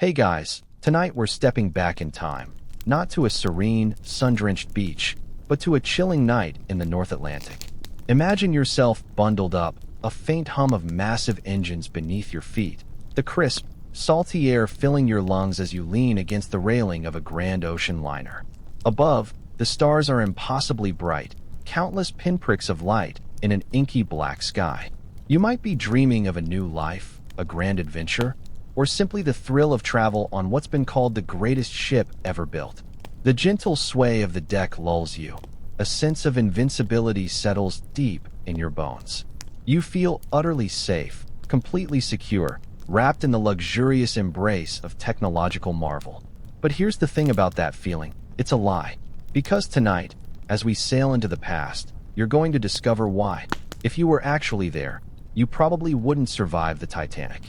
Hey guys, tonight we're stepping back in time, not to a serene, sun-drenched beach, but to a chilling night in the North Atlantic. Imagine yourself bundled up, a faint hum of massive engines beneath your feet, the crisp, salty air filling your lungs as you lean against the railing of a grand ocean liner. Above, the stars are impossibly bright, countless pinpricks of light in an inky black sky. You might be dreaming of a new life, a grand adventure, or simply the thrill of travel on what's been called the greatest ship ever built. The gentle sway of the deck lulls you. A sense of invincibility settles deep in your bones. You feel utterly safe, completely secure, wrapped in the luxurious embrace of technological marvel. But here's the thing about that feeling. It's a lie. Because tonight, as we sail into the past, you're going to discover why. If you were actually there, you probably wouldn't survive the Titanic.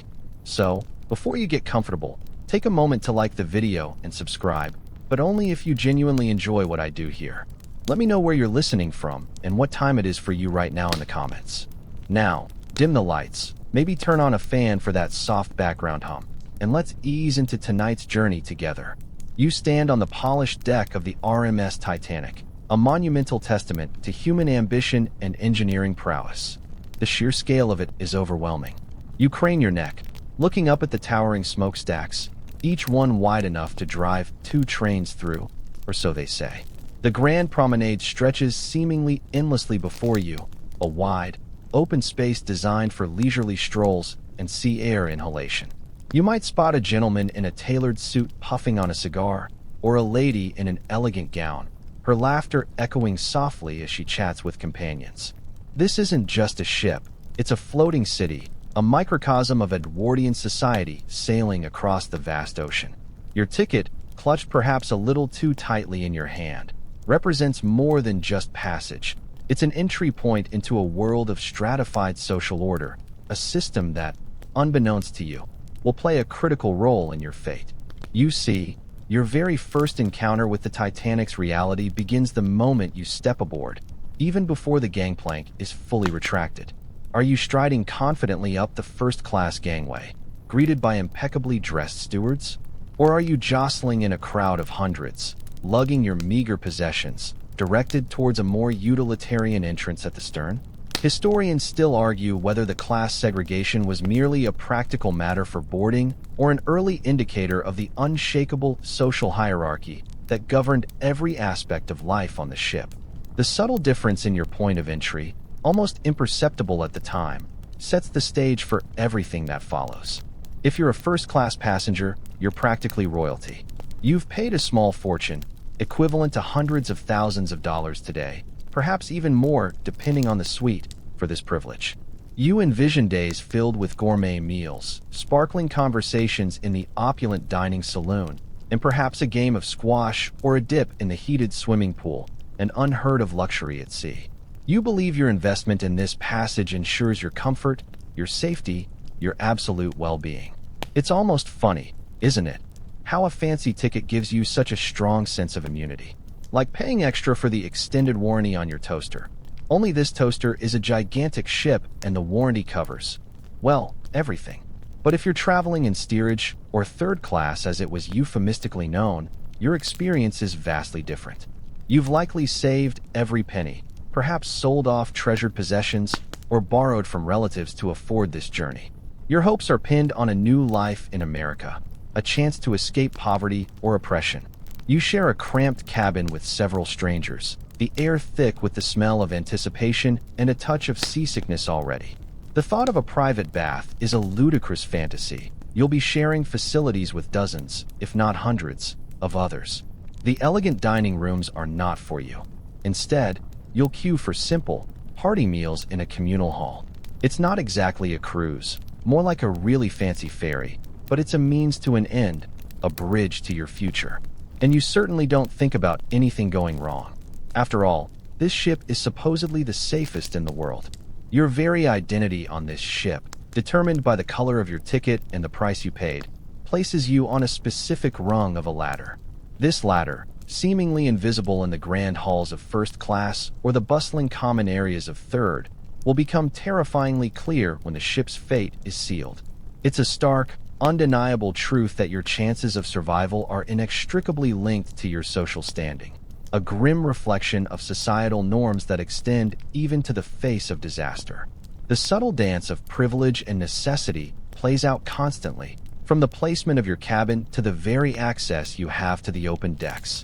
So, before you get comfortable, take a moment to like the video and subscribe, but only if you genuinely enjoy what I do here. Let me know where you're listening from and what time it is for you right now in the comments. Now, dim the lights, maybe turn on a fan for that soft background hum, and let's ease into tonight's journey together. You stand on the polished deck of the RMS Titanic, a monumental testament to human ambition and engineering prowess. The sheer scale of it is overwhelming. You crane your neck, looking up at the towering smokestacks, each one wide enough to drive 2 trains through, or so they say. The Grand Promenade stretches seemingly endlessly before you, a wide, open space designed for leisurely strolls and sea air inhalation. You might spot a gentleman in a tailored suit puffing on a cigar, or a lady in an elegant gown, her laughter echoing softly as she chats with companions. This isn't just a ship, it's a floating city, a microcosm of Edwardian society sailing across the vast ocean. Your ticket, clutched perhaps a little too tightly in your hand, represents more than just passage. It's an entry point into a world of stratified social order, a system that, unbeknownst to you, will play a critical role in your fate. You see, your very first encounter with the Titanic's reality begins the moment you step aboard, even before the gangplank is fully retracted. Are you striding confidently up the first-class gangway, greeted by impeccably dressed stewards? Or are you jostling in a crowd of hundreds, lugging your meager possessions, directed towards a more utilitarian entrance at the stern? Historians still argue whether the class segregation was merely a practical matter for boarding or an early indicator of the unshakable social hierarchy that governed every aspect of life on the ship. The subtle difference in your point of entry, almost imperceptible at the time, sets the stage for everything that follows. If you're a first-class passenger, you're practically royalty. You've paid a small fortune, equivalent to hundreds of thousands of dollars today, perhaps even more depending on the suite, for this privilege. You envision days filled with gourmet meals, sparkling conversations in the opulent dining saloon, and perhaps a game of squash or a dip in the heated swimming pool, an unheard-of luxury at sea. You believe your investment in this passage ensures your comfort, your safety, your absolute well-being. It's almost funny, isn't it? How a fancy ticket gives you such a strong sense of immunity. Like paying extra for the extended warranty on your toaster. Only this toaster is a gigantic ship and the warranty covers, well, everything. But if you're traveling in steerage, or third class as it was euphemistically known, your experience is vastly different. You've likely saved every penny, perhaps sold off treasured possessions, or borrowed from relatives to afford this journey. Your hopes are pinned on a new life in America, a chance to escape poverty or oppression. You share a cramped cabin with several strangers, the air thick with the smell of anticipation and a touch of seasickness already. The thought of a private bath is a ludicrous fantasy. You'll be sharing facilities with dozens, if not hundreds, of others. The elegant dining rooms are not for you. Instead, you'll queue for simple, hearty meals in a communal hall. It's not exactly a cruise, more like a really fancy ferry, but it's a means to an end, a bridge to your future. And you certainly don't think about anything going wrong. After all, this ship is supposedly the safest in the world. Your very identity on this ship, determined by the color of your ticket and the price you paid, places you on a specific rung of a ladder. This ladder, seemingly invisible in the grand halls of first class or the bustling common areas of third, will become terrifyingly clear when the ship's fate is sealed. It's a stark, undeniable truth that your chances of survival are inextricably linked to your social standing. A grim reflection of societal norms that extend even to the face of disaster. The subtle dance of privilege and necessity plays out constantly, from the placement of your cabin to the very access you have to the open decks.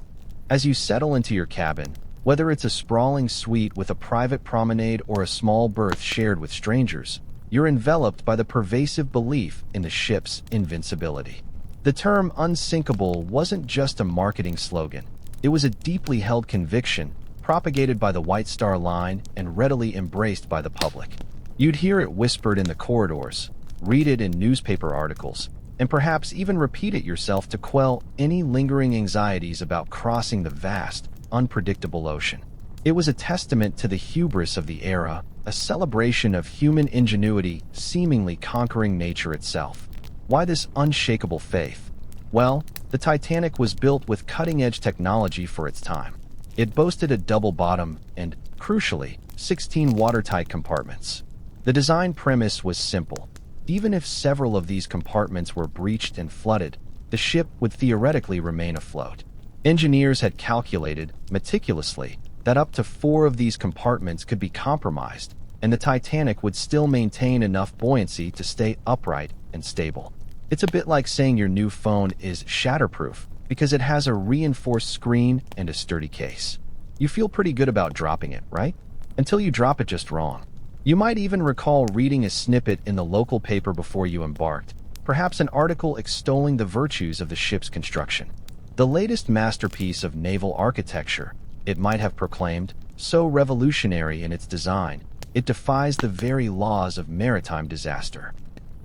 As you settle into your cabin, whether it's a sprawling suite with a private promenade or a small berth shared with strangers, you're enveloped by the pervasive belief in the ship's invincibility. The term unsinkable wasn't just a marketing slogan. It was a deeply held conviction, propagated by the White Star Line and readily embraced by the public. You'd hear it whispered in the corridors, read it in newspaper articles, and perhaps even repeat it yourself to quell any lingering anxieties about crossing the vast, unpredictable ocean. It was a testament to the hubris of the era, a celebration of human ingenuity seemingly conquering nature itself. Why this unshakable faith? Well, the Titanic was built with cutting-edge technology for its time. It boasted a double bottom and, crucially, 16 watertight compartments. The design premise was simple. Even if several of these compartments were breached and flooded, the ship would theoretically remain afloat. Engineers had calculated, meticulously, that up to 4 of these compartments could be compromised, and the Titanic would still maintain enough buoyancy to stay upright and stable. It's a bit like saying your new phone is shatterproof because it has a reinforced screen and a sturdy case. You feel pretty good about dropping it, right? Until you drop it just wrong. You might even recall reading a snippet in the local paper before you embarked, perhaps an article extolling the virtues of the ship's construction. The latest masterpiece of naval architecture, it might have proclaimed, so revolutionary in its design, it defies the very laws of maritime disaster.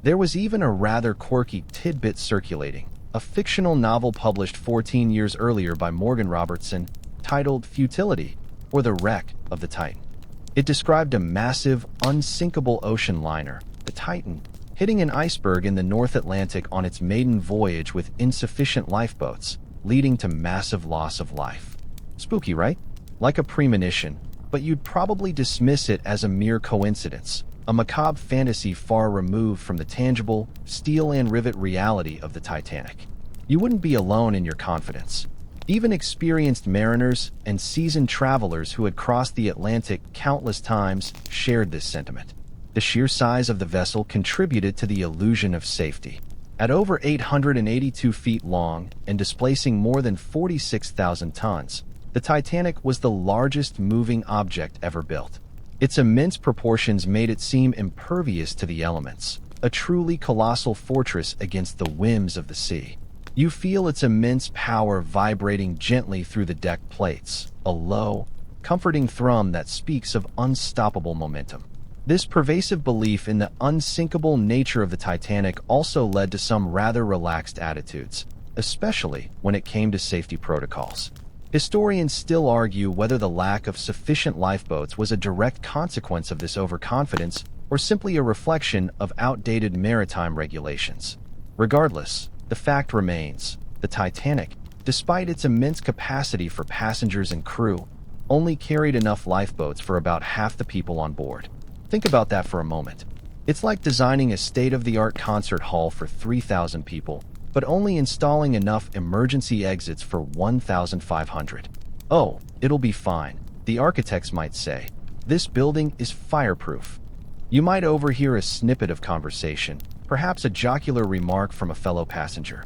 There was even a rather quirky tidbit circulating, a fictional novel published 14 years earlier by Morgan Robertson, titled Futility, or the Wreck of the Titan. It described a massive, unsinkable ocean liner, the Titan, hitting an iceberg in the North Atlantic on its maiden voyage with insufficient lifeboats, leading to massive loss of life. Spooky, right? Like a premonition, but you'd probably dismiss it as a mere coincidence, a macabre fantasy far removed from the tangible, steel and rivet reality of the Titanic. You wouldn't be alone in your confidence. Even experienced mariners and seasoned travelers who had crossed the Atlantic countless times shared this sentiment. The sheer size of the vessel contributed to the illusion of safety. At over 882 feet long and displacing more than 46,000 tons, the Titanic was the largest moving object ever built. Its immense proportions made it seem impervious to the elements, a truly colossal fortress against the whims of the sea. You feel its immense power vibrating gently through the deck plates, a low, comforting thrum that speaks of unstoppable momentum. This pervasive belief in the unsinkable nature of the Titanic also led to some rather relaxed attitudes, especially when it came to safety protocols. Historians still argue whether the lack of sufficient lifeboats was a direct consequence of this overconfidence or simply a reflection of outdated maritime regulations. Regardless, the fact remains, the Titanic, despite its immense capacity for passengers and crew, only carried enough lifeboats for about half the people on board. Think about that for a moment. It's like designing a state-of-the-art concert hall for 3,000 people, but only installing enough emergency exits for 1,500. Oh, it'll be fine, the architects might say. This building is fireproof. You might overhear a snippet of conversation, perhaps a jocular remark from a fellow passenger.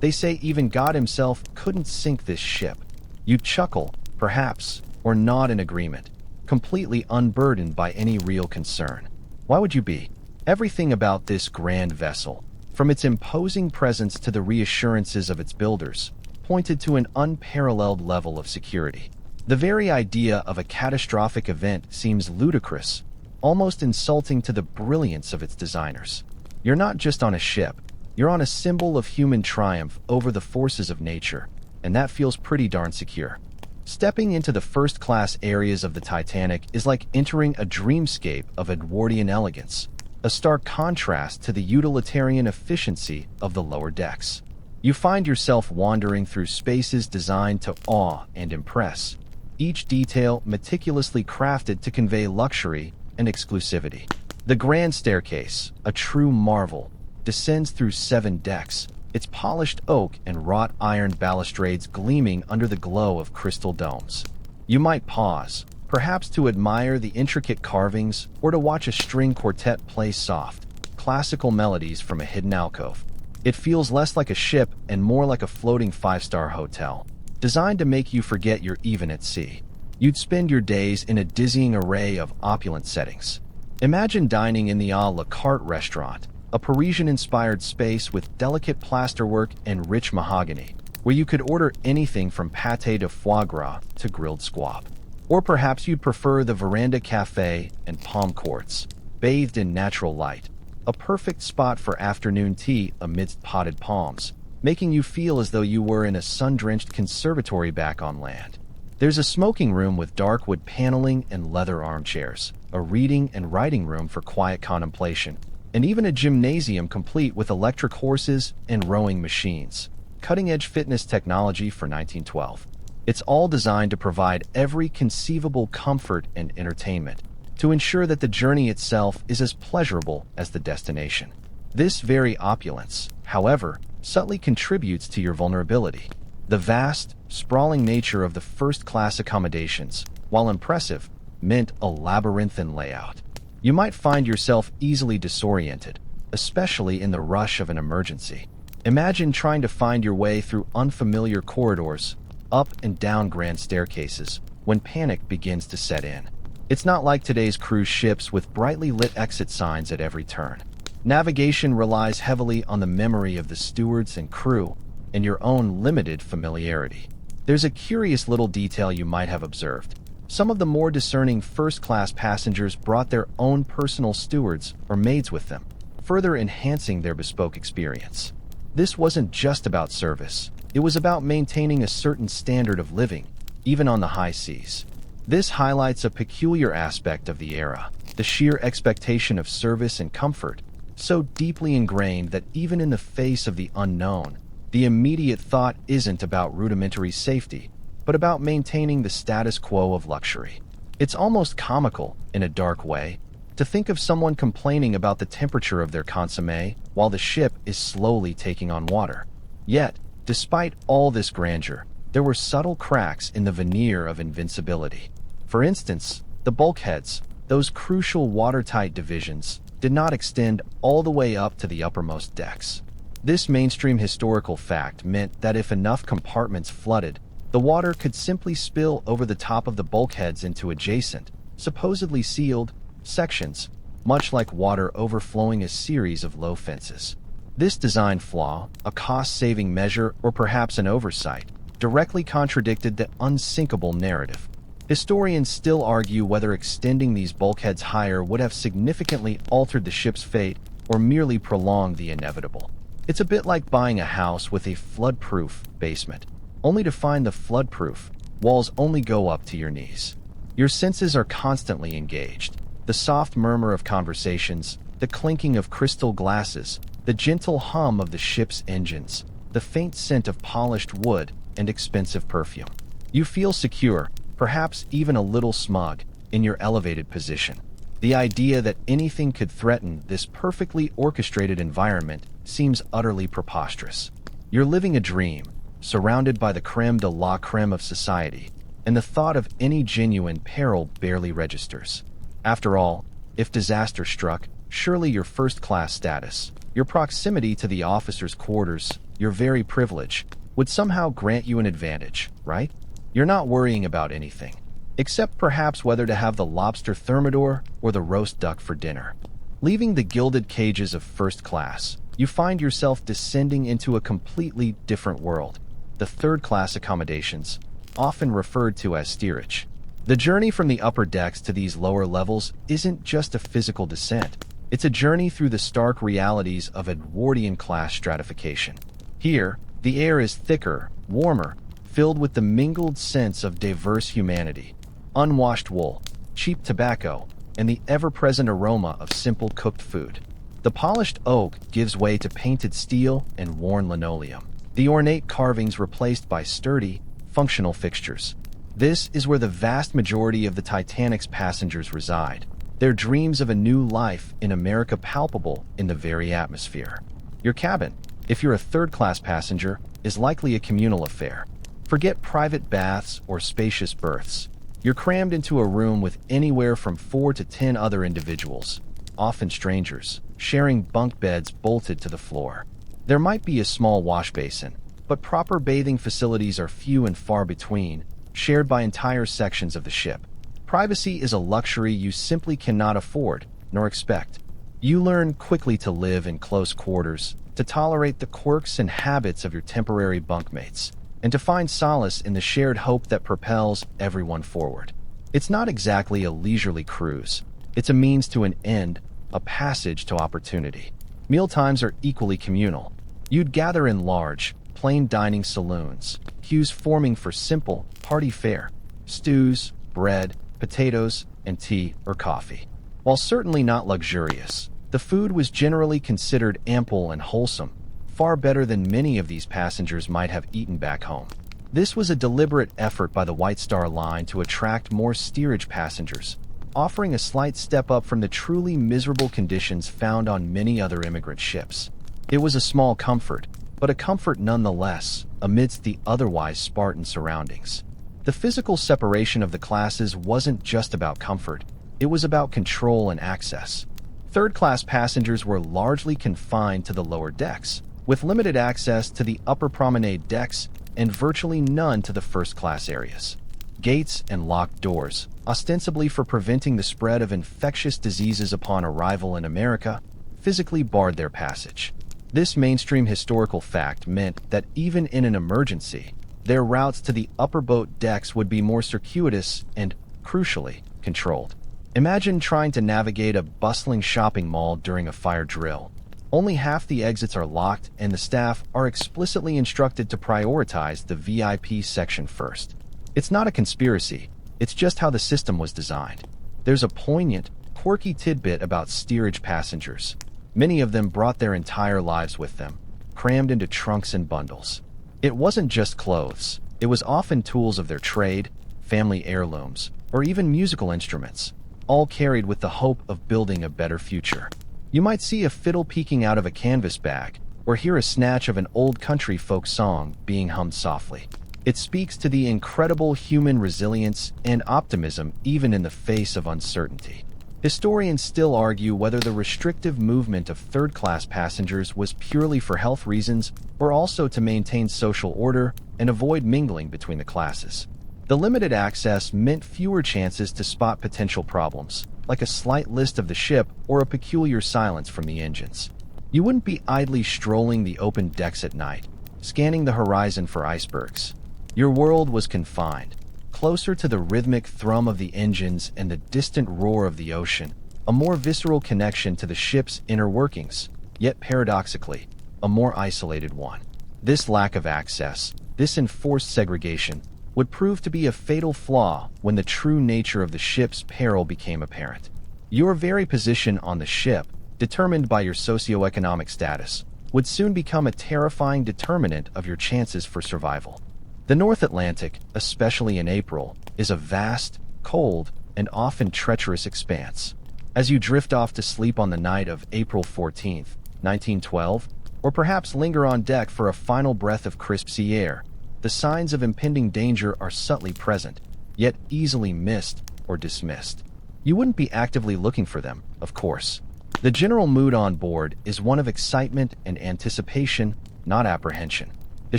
They say even God himself couldn't sink this ship. You chuckle, perhaps, or nod in agreement, completely unburdened by any real concern. Why would you be? Everything about this grand vessel, from its imposing presence to the reassurances of its builders, pointed to an unparalleled level of security. The very idea of a catastrophic event seems ludicrous, almost insulting to the brilliance of its designers. You're not just on a ship, you're on a symbol of human triumph over the forces of nature, and that feels pretty darn secure. Stepping into the first-class areas of the Titanic is like entering a dreamscape of Edwardian elegance, a stark contrast to the utilitarian efficiency of the lower decks. You find yourself wandering through spaces designed to awe and impress, each detail meticulously crafted to convey luxury and exclusivity. The grand staircase, a true marvel, descends through 7 decks, its polished oak and wrought iron balustrades gleaming under the glow of crystal domes. You might pause, perhaps to admire the intricate carvings or to watch a string quartet play soft, classical melodies from a hidden alcove. It feels less like a ship and more like a floating 5-star hotel, designed to make you forget you're even at sea. You'd spend your days in a dizzying array of opulent settings. Imagine dining in the à la carte restaurant, a Parisian-inspired space with delicate plasterwork and rich mahogany, where you could order anything from pâté de foie gras to grilled squab. Or perhaps you'd prefer the Veranda Cafe and Palm Courts, bathed in natural light, a perfect spot for afternoon tea amidst potted palms, making you feel as though you were in a sun-drenched conservatory back on land. There's a smoking room with dark wood paneling and leather armchairs, a reading and writing room for quiet contemplation, and even a gymnasium complete with electric horses and rowing machines. Cutting-edge fitness technology for 1912. It's all designed to provide every conceivable comfort and entertainment, to ensure that the journey itself is as pleasurable as the destination. This very opulence, however, subtly contributes to your vulnerability. The vast, sprawling nature of the first-class accommodations, while impressive, meant a labyrinthine layout. You might find yourself easily disoriented, especially in the rush of an emergency. Imagine trying to find your way through unfamiliar corridors, up and down grand staircases, when panic begins to set in. It's not like today's cruise ships with brightly lit exit signs at every turn. Navigation relies heavily on the memory of the stewards and crew, and your own limited familiarity. There's a curious little detail you might have observed. Some of the more discerning first-class passengers brought their own personal stewards or maids with them, further enhancing their bespoke experience. This wasn't just about service. It was about maintaining a certain standard of living, even on the high seas. This highlights a peculiar aspect of the era, the sheer expectation of service and comfort, so deeply ingrained that even in the face of the unknown, the immediate thought isn't about rudimentary safety, but about maintaining the status quo of luxury. It's almost comical, in a dark way, to think of someone complaining about the temperature of their consommé while the ship is slowly taking on water. Yet, despite all this grandeur, there were subtle cracks in the veneer of invincibility. For instance, the bulkheads, those crucial watertight divisions, did not extend all the way up to the uppermost decks. This mainstream historical fact meant that if enough compartments flooded, the water could simply spill over the top of the bulkheads into adjacent, supposedly sealed, sections, much like water overflowing a series of low fences. This design flaw, a cost-saving measure or perhaps an oversight, directly contradicted the unsinkable narrative. Historians still argue whether extending these bulkheads higher would have significantly altered the ship's fate or merely prolonged the inevitable. It's a bit like buying a house with a flood-proof basement, only to find the flood-proof walls only go up to your knees. Your senses are constantly engaged. The soft murmur of conversations, the clinking of crystal glasses, the gentle hum of the ship's engines, the faint scent of polished wood and expensive perfume. You feel secure, perhaps even a little smug, in your elevated position. The idea that anything could threaten this perfectly orchestrated environment seems utterly preposterous. You're living a dream, surrounded by the crème de la crème of society, and the thought of any genuine peril barely registers. After all, if disaster struck, surely your first-class status, your proximity to the officers' quarters, your very privilege, would somehow grant you an advantage, right? You're not worrying about anything, except perhaps whether to have the lobster thermidor or the roast duck for dinner. Leaving the gilded cages of first class, you find yourself descending into a completely different world, the third-class accommodations, often referred to as steerage. The journey from the upper decks to these lower levels isn't just a physical descent. It's a journey through the stark realities of Edwardian class stratification. Here, the air is thicker, warmer, filled with the mingled sense of diverse humanity, unwashed wool, cheap tobacco, and the ever-present aroma of simple cooked food. The polished oak gives way to painted steel and worn linoleum, the ornate carvings replaced by sturdy, functional fixtures. This is where the vast majority of the Titanic's passengers reside, their dreams of a new life in America palpable in the very atmosphere. Your cabin, if you're a third-class passenger, is likely a communal affair. Forget private baths or spacious berths. You're crammed into a room with anywhere from 4 to 10 other individuals, often strangers, sharing bunk beds bolted to the floor. There might be a small wash basin, but proper bathing facilities are few and far between, shared by entire sections of the ship. Privacy is a luxury you simply cannot afford, nor expect. You learn quickly to live in close quarters, to tolerate the quirks and habits of your temporary bunkmates, and to find solace in the shared hope that propels everyone forward. It's not exactly a leisurely cruise. It's a means to an end, a passage to opportunity. Mealtimes are equally communal. You'd gather in large, plain dining saloons, queues forming for simple, hearty fare, stews, bread, potatoes, and tea or coffee. While certainly not luxurious, the food was generally considered ample and wholesome, far better than many of these passengers might have eaten back home. This was a deliberate effort by the White Star Line to attract more steerage passengers, offering a slight step up from the truly miserable conditions found on many other immigrant ships. It was a small comfort, but a comfort nonetheless, amidst the otherwise Spartan surroundings. The physical separation of the classes wasn't just about comfort, it was about control and access. Third-class passengers were largely confined to the lower decks, with limited access to the upper promenade decks and virtually none to the first-class areas. Gates and locked doors, ostensibly for preventing the spread of infectious diseases upon arrival in America, physically barred their passage. This mainstream historical fact meant that even in an emergency, their routes to the upper boat decks would be more circuitous and, crucially, controlled. Imagine trying to navigate a bustling shopping mall during a fire drill. Only half the exits are locked, and the staff are explicitly instructed to prioritize the VIP section first. It's not a conspiracy, it's just how the system was designed. There's a poignant, quirky tidbit about steerage passengers. Many of them brought their entire lives with them, crammed into trunks and bundles. It wasn't just clothes, it was often tools of their trade, family heirlooms, or even musical instruments, all carried with the hope of building a better future. You might see a fiddle peeking out of a canvas bag, or hear a snatch of an old country folk song being hummed softly. It speaks to the incredible human resilience and optimism even in the face of uncertainty. Historians still argue whether the restrictive movement of third-class passengers was purely for health reasons or also to maintain social order and avoid mingling between the classes. The limited access meant fewer chances to spot potential problems, like a slight list of the ship or a peculiar silence from the engines. You wouldn't be idly strolling the open decks at night, scanning the horizon for icebergs. Your world was confined, closer to the rhythmic thrum of the engines and the distant roar of the ocean, a more visceral connection to the ship's inner workings, yet paradoxically, a more isolated one. This lack of access, this enforced segregation, would prove to be a fatal flaw when the true nature of the ship's peril became apparent. Your very position on the ship, determined by your socioeconomic status, would soon become a terrifying determinant of your chances for survival. The North Atlantic, especially in April, is a vast, cold, and often treacherous expanse. As you drift off to sleep on the night of April 14th, 1912, or perhaps linger on deck for a final breath of crisp sea air, the signs of impending danger are subtly present, yet easily missed or dismissed. You wouldn't be actively looking for them, of course. The general mood on board is one of excitement and anticipation, not apprehension. The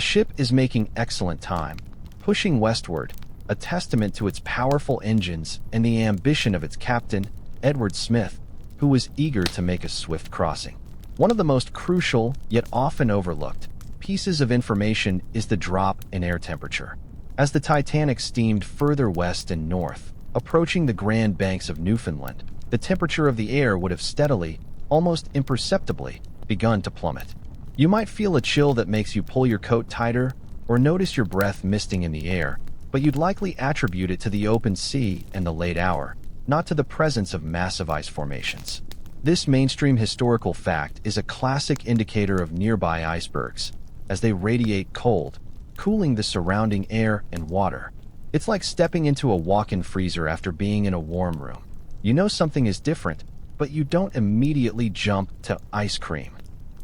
ship is making excellent time, pushing westward, a testament to its powerful engines and the ambition of its captain, Edward Smith, who was eager to make a swift crossing. One of the most crucial, yet often overlooked, pieces of information is the drop in air temperature. As the Titanic steamed further west and north, approaching the Grand Banks of Newfoundland, the temperature of the air would have steadily, almost imperceptibly, begun to plummet. You might feel a chill that makes you pull your coat tighter or notice your breath misting in the air, but you'd likely attribute it to the open sea and the late hour, not to the presence of massive ice formations. This mainstream historical fact is a classic indicator of nearby icebergs, as they radiate cold, cooling the surrounding air and water. It's like stepping into a walk-in freezer after being in a warm room. You know something is different, but you don't immediately jump to ice cream.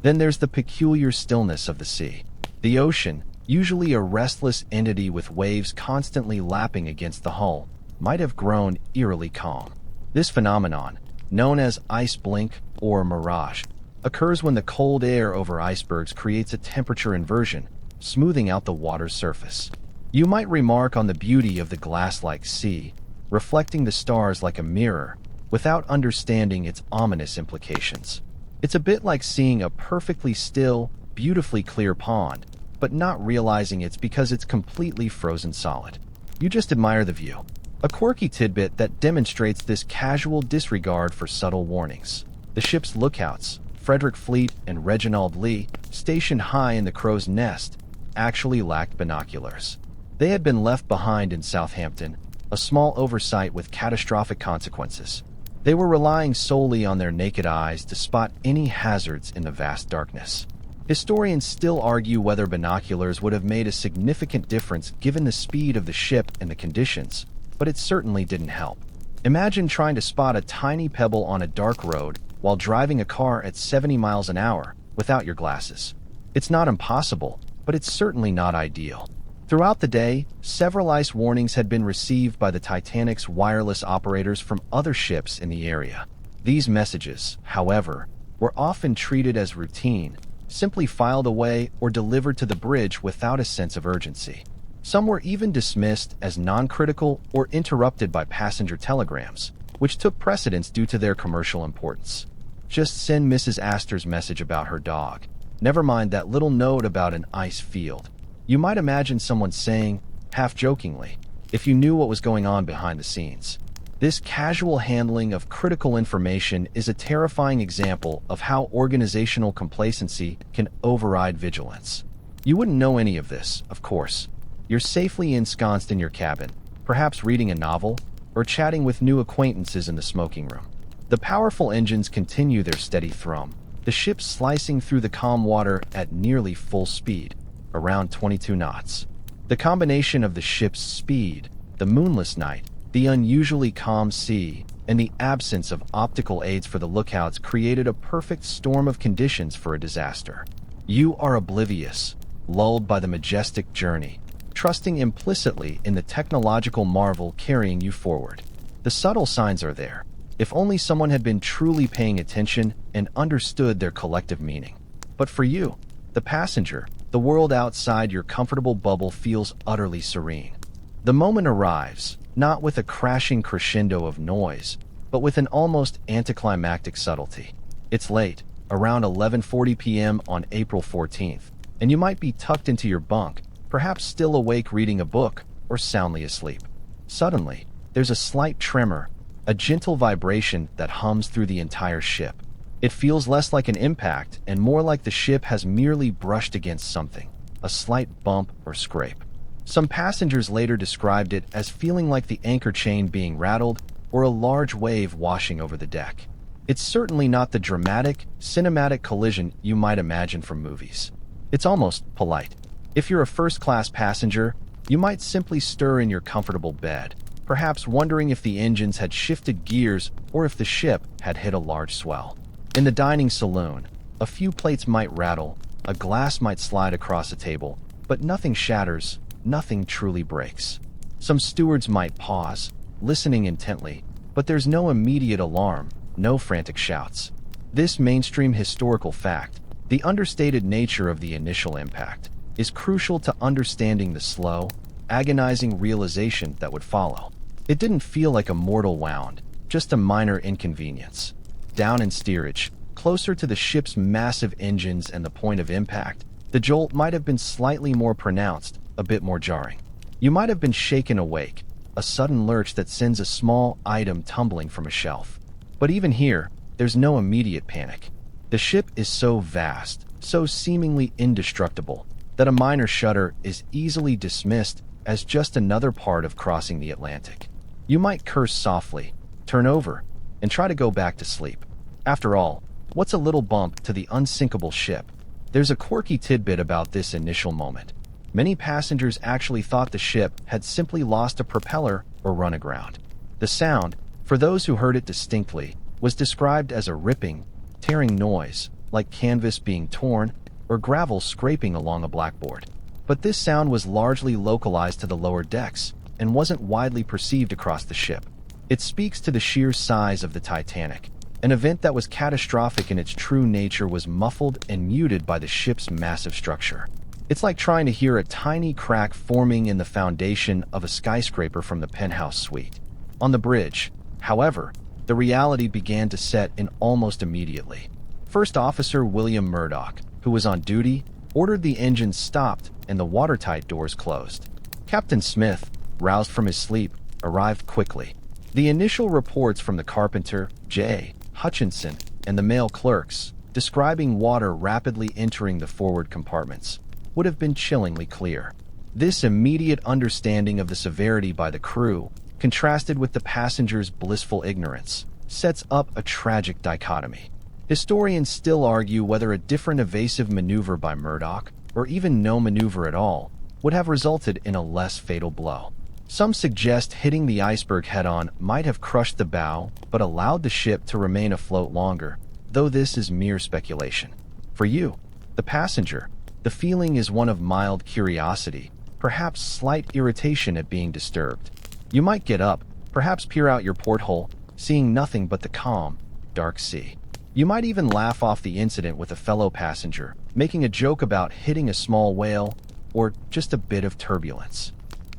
Then there's the peculiar stillness of the sea. The ocean, usually a restless entity with waves constantly lapping against the hull, might have grown eerily calm. This phenomenon, known as ice blink or mirage, occurs when the cold air over icebergs creates a temperature inversion, smoothing out the water's surface. You might remark on the beauty of the glass-like sea, reflecting the stars like a mirror, without understanding its ominous implications. It's a bit like seeing a perfectly still, beautifully clear pond, but not realizing it's because it's completely frozen solid. You just admire the view. A quirky tidbit that demonstrates this casual disregard for subtle warnings. The ship's lookouts, Frederick Fleet and Reginald Lee, stationed high in the crow's nest, actually lacked binoculars. They had been left behind in Southampton, a small oversight with catastrophic consequences. They were relying solely on their naked eyes to spot any hazards in the vast darkness. Historians still argue whether binoculars would have made a significant difference given the speed of the ship and the conditions, but it certainly didn't help. Imagine trying to spot a tiny pebble on a dark road while driving a car at 70 miles an hour without your glasses. It's not impossible, but it's certainly not ideal. Throughout the day, several ice warnings had been received by the Titanic's wireless operators from other ships in the area. These messages, however, were often treated as routine, simply filed away or delivered to the bridge without a sense of urgency. Some were even dismissed as non-critical or interrupted by passenger telegrams, which took precedence due to their commercial importance. Just send Mrs. Astor's message about her dog. Never mind that little note about an ice field. You might imagine someone saying, half-jokingly, if you knew what was going on behind the scenes. This casual handling of critical information is a terrifying example of how organizational complacency can override vigilance. You wouldn't know any of this, of course. You're safely ensconced in your cabin, perhaps reading a novel, or chatting with new acquaintances in the smoking room. The powerful engines continue their steady thrum, the ship slicing through the calm water at nearly full speed, around 22 knots. The combination of the ship's speed, the moonless night, the unusually calm sea, and the absence of optical aids for the lookouts created a perfect storm of conditions for a disaster. You are oblivious, lulled by the majestic journey, trusting implicitly in the technological marvel carrying you forward. The subtle signs are there, if only someone had been truly paying attention and understood their collective meaning. But for you, the passenger, the world outside your comfortable bubble feels utterly serene. The moment arrives, not with a crashing crescendo of noise, but with an almost anticlimactic subtlety. It's late, around 11:40 p.m. on April 14th, and you might be tucked into your bunk, perhaps still awake reading a book or soundly asleep. Suddenly, there's a slight tremor, a gentle vibration that hums through the entire ship. It feels less like an impact and more like the ship has merely brushed against something, a slight bump or scrape. Some passengers later described it as feeling like the anchor chain being rattled or a large wave washing over the deck. It's certainly not the dramatic, cinematic collision you might imagine from movies. It's almost polite. If you're a first-class passenger, you might simply stir in your comfortable bed, perhaps wondering if the engines had shifted gears or if the ship had hit a large swell. In the dining saloon, a few plates might rattle, a glass might slide across a table, but nothing shatters, nothing truly breaks. Some stewards might pause, listening intently, but there's no immediate alarm, no frantic shouts. This mainstream historical fact, the understated nature of the initial impact, is crucial to understanding the slow, agonizing realization that would follow. It didn't feel like a mortal wound, just a minor inconvenience. Down in steerage, closer to the ship's massive engines and the point of impact, the jolt might have been slightly more pronounced, a bit more jarring. You might have been shaken awake, a sudden lurch that sends a small item tumbling from a shelf. But even here, there's no immediate panic. The ship is so vast, so seemingly indestructible, that a minor shudder is easily dismissed as just another part of crossing the Atlantic. You might curse softly, turn over, and try to go back to sleep. After all, what's a little bump to the unsinkable ship? There's a quirky tidbit about this initial moment. Many passengers actually thought the ship had simply lost a propeller or run aground. The sound, for those who heard it distinctly, was described as a ripping, tearing noise, like canvas being torn or gravel scraping along a blackboard. But this sound was largely localized to the lower decks and wasn't widely perceived across the ship. It speaks to the sheer size of the Titanic. An event that was catastrophic in its true nature was muffled and muted by the ship's massive structure. It's like trying to hear a tiny crack forming in the foundation of a skyscraper from the penthouse suite. On the bridge, however, the reality began to set in almost immediately. First Officer William Murdoch, who was on duty, ordered the engines stopped and the watertight doors closed. Captain Smith, roused from his sleep, arrived quickly. The initial reports from the carpenter, J. Hutchinson, and the male clerks, describing water rapidly entering the forward compartments, would have been chillingly clear. This immediate understanding of the severity by the crew, contrasted with the passengers' blissful ignorance, sets up a tragic dichotomy. Historians still argue whether a different evasive maneuver by Murdoch, or even no maneuver at all, would have resulted in a less fatal blow. Some suggest hitting the iceberg head-on might have crushed the bow, but allowed the ship to remain afloat longer, though this is mere speculation. For you, the passenger, the feeling is one of mild curiosity, perhaps slight irritation at being disturbed. You might get up, perhaps peer out your porthole, seeing nothing but the calm, dark sea. You might even laugh off the incident with a fellow passenger, making a joke about hitting a small whale or just a bit of turbulence.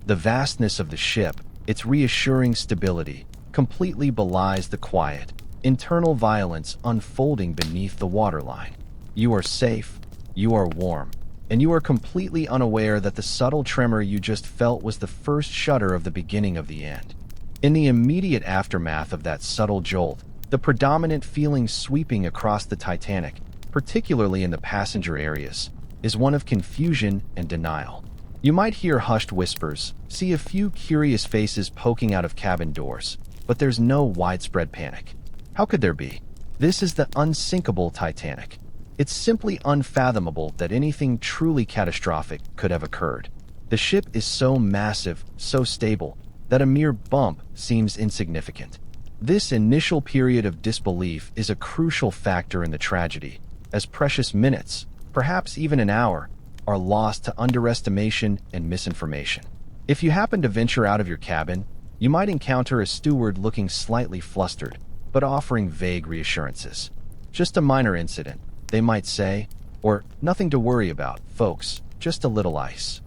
The vastness of the ship, its reassuring stability, completely belies the quiet, internal violence unfolding beneath the waterline. You are safe, you are warm, and you are completely unaware that the subtle tremor you just felt was the first shudder of the beginning of the end. In the immediate aftermath of that subtle jolt, the predominant feeling sweeping across the Titanic, particularly in the passenger areas, is one of confusion and denial. You might hear hushed whispers, see a few curious faces poking out of cabin doors, but there's no widespread panic. How could there be? This is the unsinkable Titanic. It's simply unfathomable that anything truly catastrophic could have occurred. The ship is so massive, so stable, that a mere bump seems insignificant. This initial period of disbelief is a crucial factor in the tragedy, as precious minutes, perhaps even an hour, are lost to underestimation and misinformation. If you happen to venture out of your cabin, you might encounter a steward looking slightly flustered, but offering vague reassurances. Just a minor incident, they might say, or nothing to worry about, folks, just a little ice.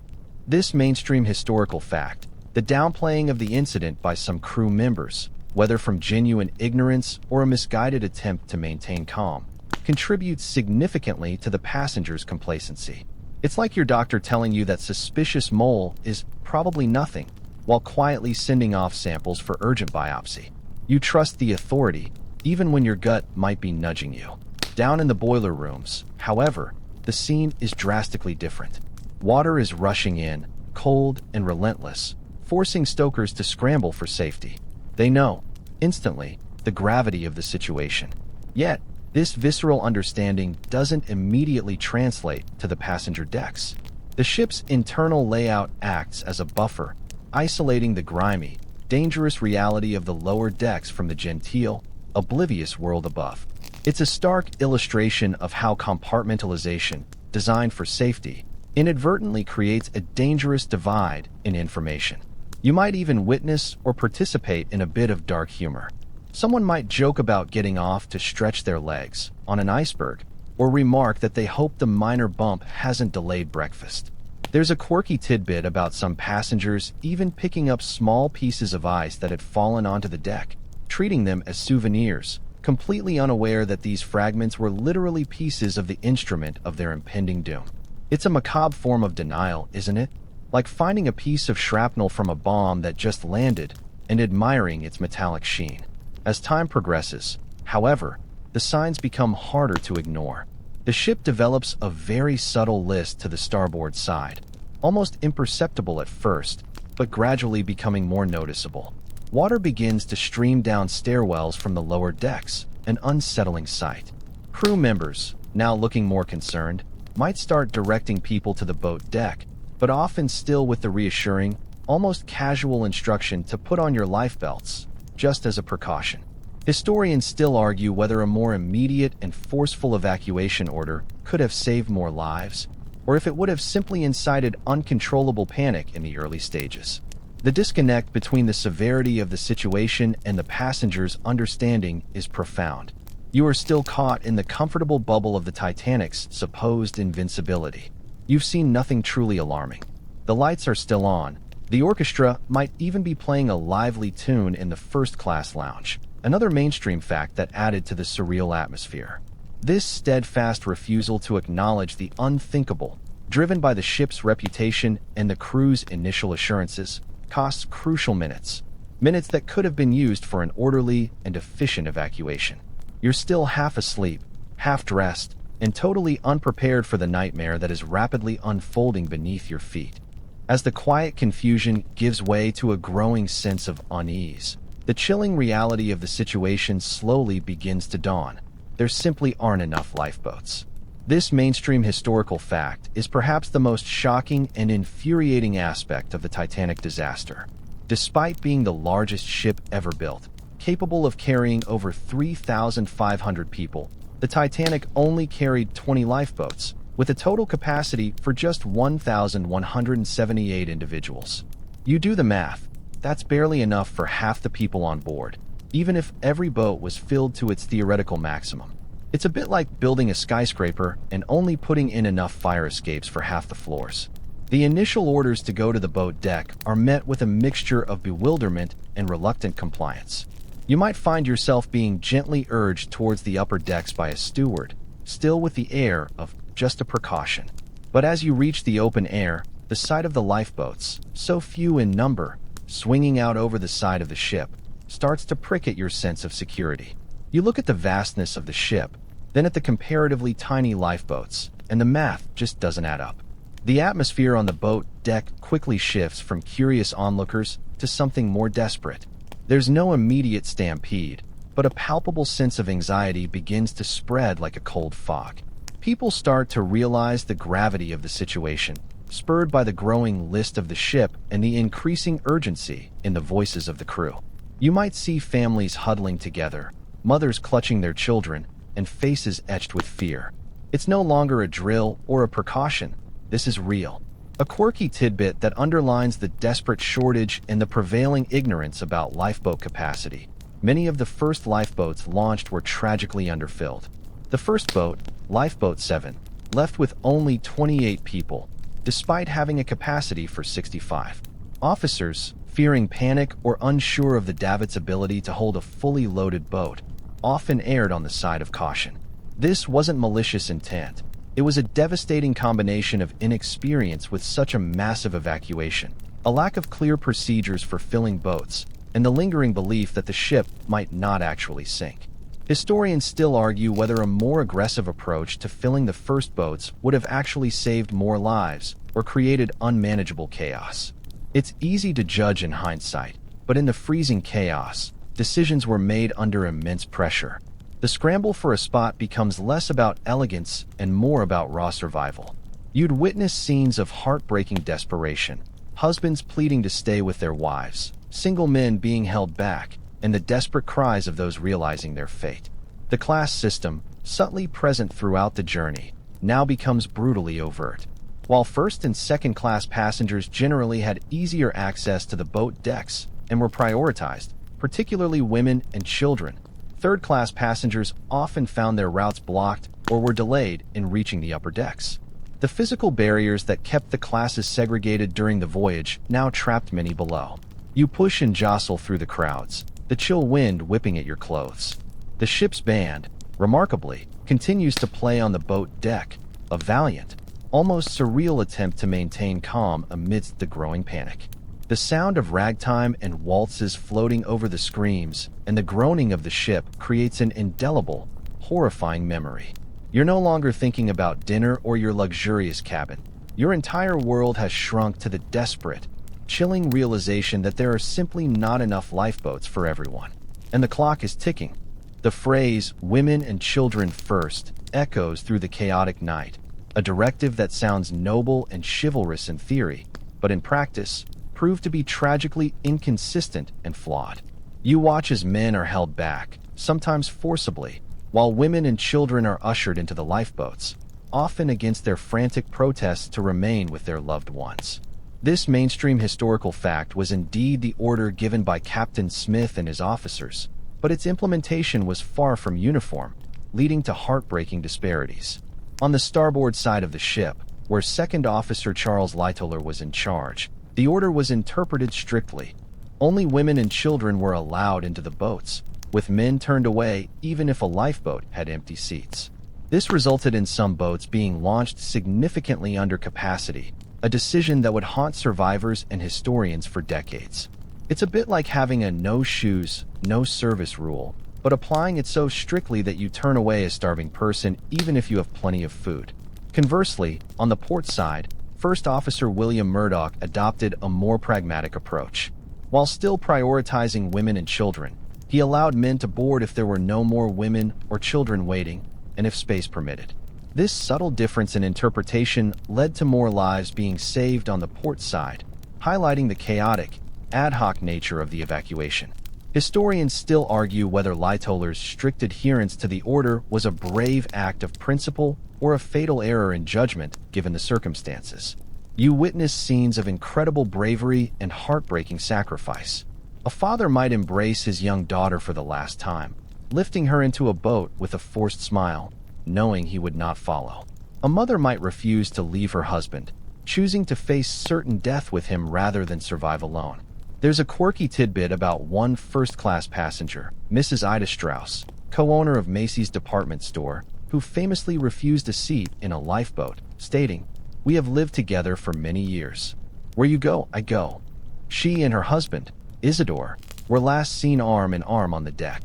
This mainstream historical fact, the downplaying of the incident by some crew members, whether from genuine ignorance or a misguided attempt to maintain calm, contributes significantly to the passenger's complacency. It's like your doctor telling you that suspicious mole is probably nothing, while quietly sending off samples for urgent biopsy. You trust the authority, even when your gut might be nudging you. Down in the boiler rooms, however, the scene is drastically different. Water is rushing in, cold and relentless, forcing stokers to scramble for safety. They know, instantly, the gravity of the situation. Yet, this visceral understanding doesn't immediately translate to the passenger decks. The ship's internal layout acts as a buffer, isolating the grimy, dangerous reality of the lower decks from the genteel, oblivious world above. It's a stark illustration of how compartmentalization, designed for safety, inadvertently creates a dangerous divide in information. You might even witness or participate in a bit of dark humor. Someone might joke about getting off to stretch their legs on an iceberg, or remark that they hope the minor bump hasn't delayed breakfast. There's a quirky tidbit about some passengers even picking up small pieces of ice that had fallen onto the deck, treating them as souvenirs, completely unaware that these fragments were literally pieces of the instrument of their impending doom. It's a macabre form of denial, isn't it? Like finding a piece of shrapnel from a bomb that just landed and admiring its metallic sheen. As time progresses, however, the signs become harder to ignore. The ship develops a very subtle list to the starboard side, almost imperceptible at first, but gradually becoming more noticeable. Water begins to stream down stairwells from the lower decks, an unsettling sight. Crew members, now looking more concerned, might start directing people to the boat deck, but often still with the reassuring, almost casual instruction to put on your life belts, just as a precaution. Historians still argue whether a more immediate and forceful evacuation order could have saved more lives, or if it would have simply incited uncontrollable panic in the early stages. The disconnect between the severity of the situation and the passengers' understanding is profound. You are still caught in the comfortable bubble of the Titanic's supposed invincibility. You've seen nothing truly alarming. The lights are still on. The orchestra might even be playing a lively tune in the first-class lounge, another mainstream fact that added to the surreal atmosphere. This steadfast refusal to acknowledge the unthinkable, driven by the ship's reputation and the crew's initial assurances, costs crucial minutes that could have been used for an orderly and efficient evacuation. You're still half asleep, half dressed, and totally unprepared for the nightmare that is rapidly unfolding beneath your feet. As the quiet confusion gives way to a growing sense of unease, the chilling reality of the situation slowly begins to dawn. There simply aren't enough lifeboats. This mainstream historical fact is perhaps the most shocking and infuriating aspect of the Titanic disaster. Despite being the largest ship ever built, capable of carrying over 3,500 people, the Titanic only carried 20 lifeboats, with a total capacity for just 1,178 individuals. You do the math, that's barely enough for half the people on board, even if every boat was filled to its theoretical maximum. It's a bit like building a skyscraper and only putting in enough fire escapes for half the floors. The initial orders to go to the boat deck are met with a mixture of bewilderment and reluctant compliance. You might find yourself being gently urged towards the upper decks by a steward, still with the air of just a precaution. But as you reach the open air, the sight of the lifeboats, so few in number, swinging out over the side of the ship, starts to prick at your sense of security. You look at the vastness of the ship, then at the comparatively tiny lifeboats, and the math just doesn't add up. The atmosphere on the boat deck quickly shifts from curious onlookers to something more desperate. There's no immediate stampede, but a palpable sense of anxiety begins to spread like a cold fog. People start to realize the gravity of the situation, spurred by the growing list of the ship and the increasing urgency in the voices of the crew. You might see families huddling together, mothers clutching their children, and faces etched with fear. It's no longer a drill or a precaution. This is real. A quirky tidbit that underlines the desperate shortage and the prevailing ignorance about lifeboat capacity. Many of the first lifeboats launched were tragically underfilled. The first boat, Lifeboat 7, left with only 28 people, despite having a capacity for 65. Officers, fearing panic or unsure of the Davit's ability to hold a fully loaded boat, often erred on the side of caution. This wasn't malicious intent. It was a devastating combination of inexperience with such a massive evacuation, a lack of clear procedures for filling boats, and the lingering belief that the ship might not actually sink. Historians still argue whether a more aggressive approach to filling the first boats would have actually saved more lives or created unmanageable chaos. It's easy to judge in hindsight, but in the freezing chaos, decisions were made under immense pressure. The scramble for a spot becomes less about elegance and more about raw survival. You'd witness scenes of heartbreaking desperation, husbands pleading to stay with their wives, single men being held back, and the desperate cries of those realizing their fate. The class system, subtly present throughout the journey, now becomes brutally overt. While first and second class passengers generally had easier access to the boat decks and were prioritized, particularly women and children, third-class passengers often found their routes blocked or were delayed in reaching the upper decks. The physical barriers that kept the classes segregated during the voyage now trapped many below. You push and jostle through the crowds, the chill wind whipping at your clothes. The ship's band, remarkably, continues to play on the boat deck, a valiant, almost surreal attempt to maintain calm amidst the growing panic. The sound of ragtime and waltzes floating over the screams and the groaning of the ship creates an indelible, horrifying memory. You're no longer thinking about dinner or your luxurious cabin. Your entire world has shrunk to the desperate, chilling realization that there are simply not enough lifeboats for everyone. And the clock is ticking. The phrase, "women and children first," echoes through the chaotic night, a directive that sounds noble and chivalrous in theory, but in practice, proved to be tragically inconsistent and flawed. You watch as men are held back, sometimes forcibly, while women and children are ushered into the lifeboats, often against their frantic protests to remain with their loved ones. This mainstream historical fact was indeed the order given by Captain Smith and his officers, but its implementation was far from uniform, leading to heartbreaking disparities. On the starboard side of the ship, where Second Officer Charles Lightoller was in charge, the order was interpreted strictly. Only women and children were allowed into the boats, with men turned away even if a lifeboat had empty seats. This resulted in some boats being launched significantly under capacity, a decision that would haunt survivors and historians for decades. It's a bit like having a no shoes, no service rule, but applying it so strictly that you turn away a starving person even if you have plenty of food. Conversely, on the port side, First Officer William Murdoch adopted a more pragmatic approach. While still prioritizing women and children, he allowed men to board if there were no more women or children waiting, and if space permitted. This subtle difference in interpretation led to more lives being saved on the port side, highlighting the chaotic, ad hoc nature of the evacuation. Historians still argue whether Lightoller's strict adherence to the order was a brave act of principle or a fatal error in judgment given the circumstances. You witness scenes of incredible bravery and heartbreaking sacrifice. A father might embrace his young daughter for the last time, lifting her into a boat with a forced smile, knowing he would not follow. A mother might refuse to leave her husband, choosing to face certain death with him rather than survive alone. There's a quirky tidbit about one first-class passenger, Mrs. Ida Strauss, co-owner of Macy's department store, who famously refused a seat in a lifeboat, stating, "We have lived together for many years. Where you go, I go." She and her husband, Isidore, were last seen arm in arm on the deck.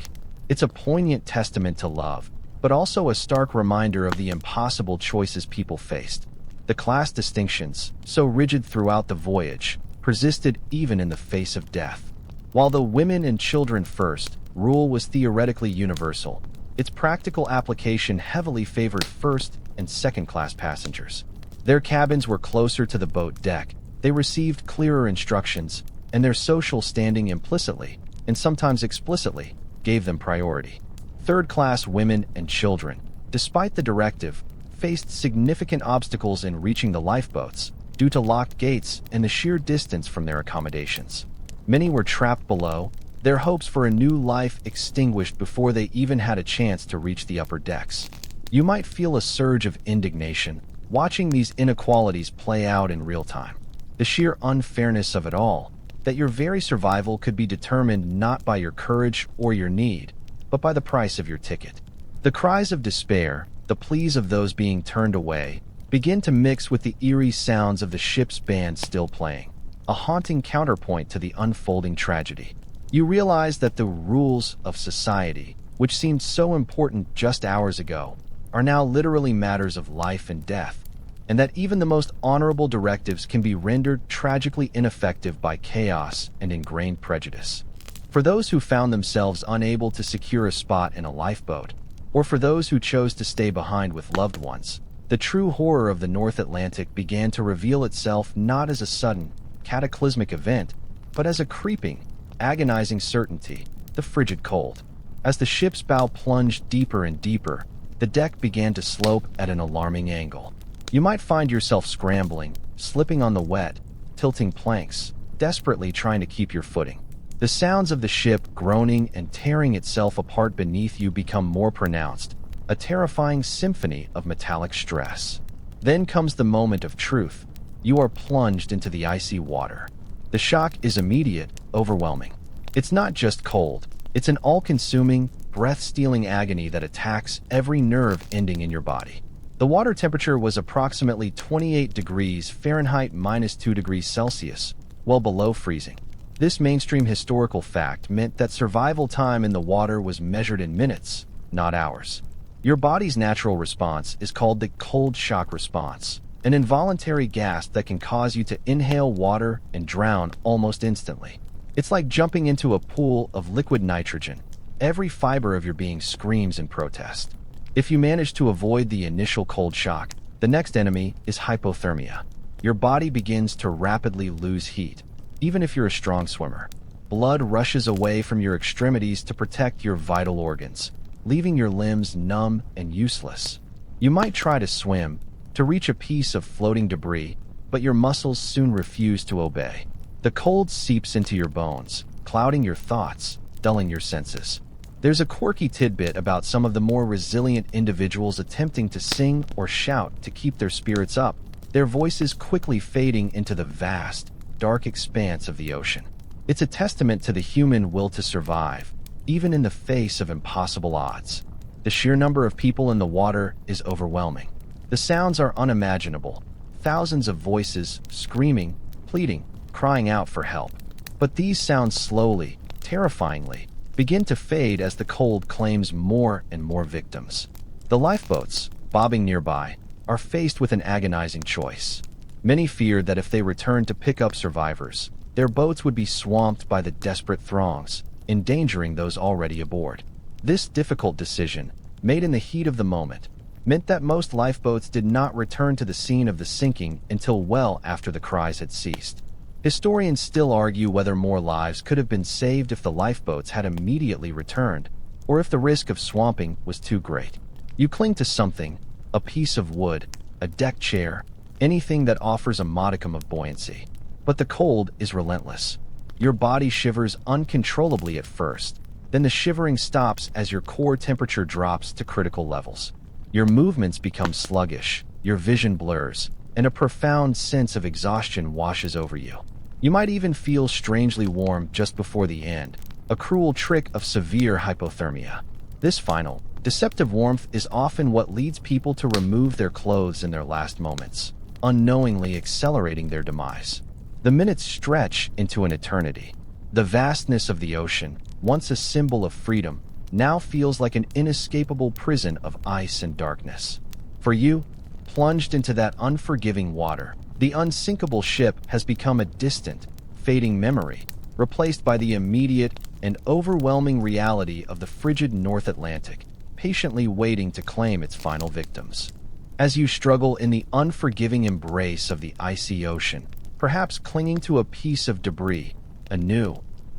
It's a poignant testament to love, but also a stark reminder of the impossible choices people faced. The class distinctions, so rigid throughout the voyage, persisted even in the face of death. While the women and children first rule was theoretically universal, its practical application heavily favored first and second-class passengers. Their cabins were closer to the boat deck, they received clearer instructions, and their social standing implicitly, and sometimes explicitly, gave them priority. Third-class women and children, despite the directive, faced significant obstacles in reaching the lifeboats due to locked gates and the sheer distance from their accommodations. Many were trapped below, their hopes for a new life extinguished before they even had a chance to reach the upper decks. You might feel a surge of indignation watching these inequalities play out in real time. The sheer unfairness of it all, that your very survival could be determined not by your courage or your need, but by the price of your ticket. The cries of despair, the pleas of those being turned away, begin to mix with the eerie sounds of the ship's band still playing, a haunting counterpoint to the unfolding tragedy. You realize that the rules of society, which seemed so important just hours ago, are now literally matters of life and death, and that even the most honorable directives can be rendered tragically ineffective by chaos and ingrained prejudice. For those who found themselves unable to secure a spot in a lifeboat, or for those who chose to stay behind with loved ones, the true horror of the North Atlantic began to reveal itself not as a sudden, cataclysmic event, but as a creeping, agonizing certainty, the frigid cold. As the ship's bow plunged deeper and deeper, the deck began to slope at an alarming angle. You might find yourself scrambling, slipping on the wet, tilting planks, desperately trying to keep your footing. The sounds of the ship groaning and tearing itself apart beneath you become more pronounced, a terrifying symphony of metallic stress. Then comes the moment of truth. You are plunged into the icy water. The shock is immediate, overwhelming. It's not just cold, it's an all-consuming, breath-stealing agony that attacks every nerve ending in your body. The water temperature was approximately 28 degrees Fahrenheit minus 2 degrees Celsius, well below freezing. This mainstream historical fact meant that survival time in the water was measured in minutes, not hours. Your body's natural response is called the cold shock response, an involuntary gasp that can cause you to inhale water and drown almost instantly. It's like jumping into a pool of liquid nitrogen. Every fiber of your being screams in protest. If you manage to avoid the initial cold shock, the next enemy is hypothermia. Your body begins to rapidly lose heat, even if you're a strong swimmer. Blood rushes away from your extremities to protect your vital organs, leaving your limbs numb and useless. You might try to swim, to reach a piece of floating debris, but your muscles soon refuse to obey. The cold seeps into your bones, clouding your thoughts, dulling your senses. There's a quirky tidbit about some of the more resilient individuals attempting to sing or shout to keep their spirits up, their voices quickly fading into the vast, dark expanse of the ocean. It's a testament to the human will to survive, even in the face of impossible odds. The sheer number of people in the water is overwhelming. The sounds are unimaginable. Thousands of voices, screaming, pleading, crying out for help. But these sounds slowly, terrifyingly, begin to fade as the cold claims more and more victims. The lifeboats, bobbing nearby, are faced with an agonizing choice. Many fear that if they return to pick up survivors, their boats would be swamped by the desperate throngs, endangering those already aboard. This difficult decision, made in the heat of the moment, meant that most lifeboats did not return to the scene of the sinking until well after the cries had ceased. Historians still argue whether more lives could have been saved if the lifeboats had immediately returned, or if the risk of swamping was too great. You cling to something, a piece of wood, a deck chair, anything that offers a modicum of buoyancy. But the cold is relentless. Your body shivers uncontrollably at first, then the shivering stops as your core temperature drops to critical levels. Your movements become sluggish, your vision blurs, and a profound sense of exhaustion washes over you. You might even feel strangely warm just before the end, a cruel trick of severe hypothermia. This final, deceptive warmth is often what leads people to remove their clothes in their last moments, unknowingly accelerating their demise. The minutes stretch into an eternity. The vastness of the ocean, once a symbol of freedom, now feels like an inescapable prison of ice and darkness. For you, plunged into that unforgiving water, the unsinkable ship has become a distant, fading memory, replaced by the immediate and overwhelming reality of the frigid North Atlantic, patiently waiting to claim its final victims. As you struggle in the unforgiving embrace of the icy ocean, perhaps clinging to a piece of debris, a new,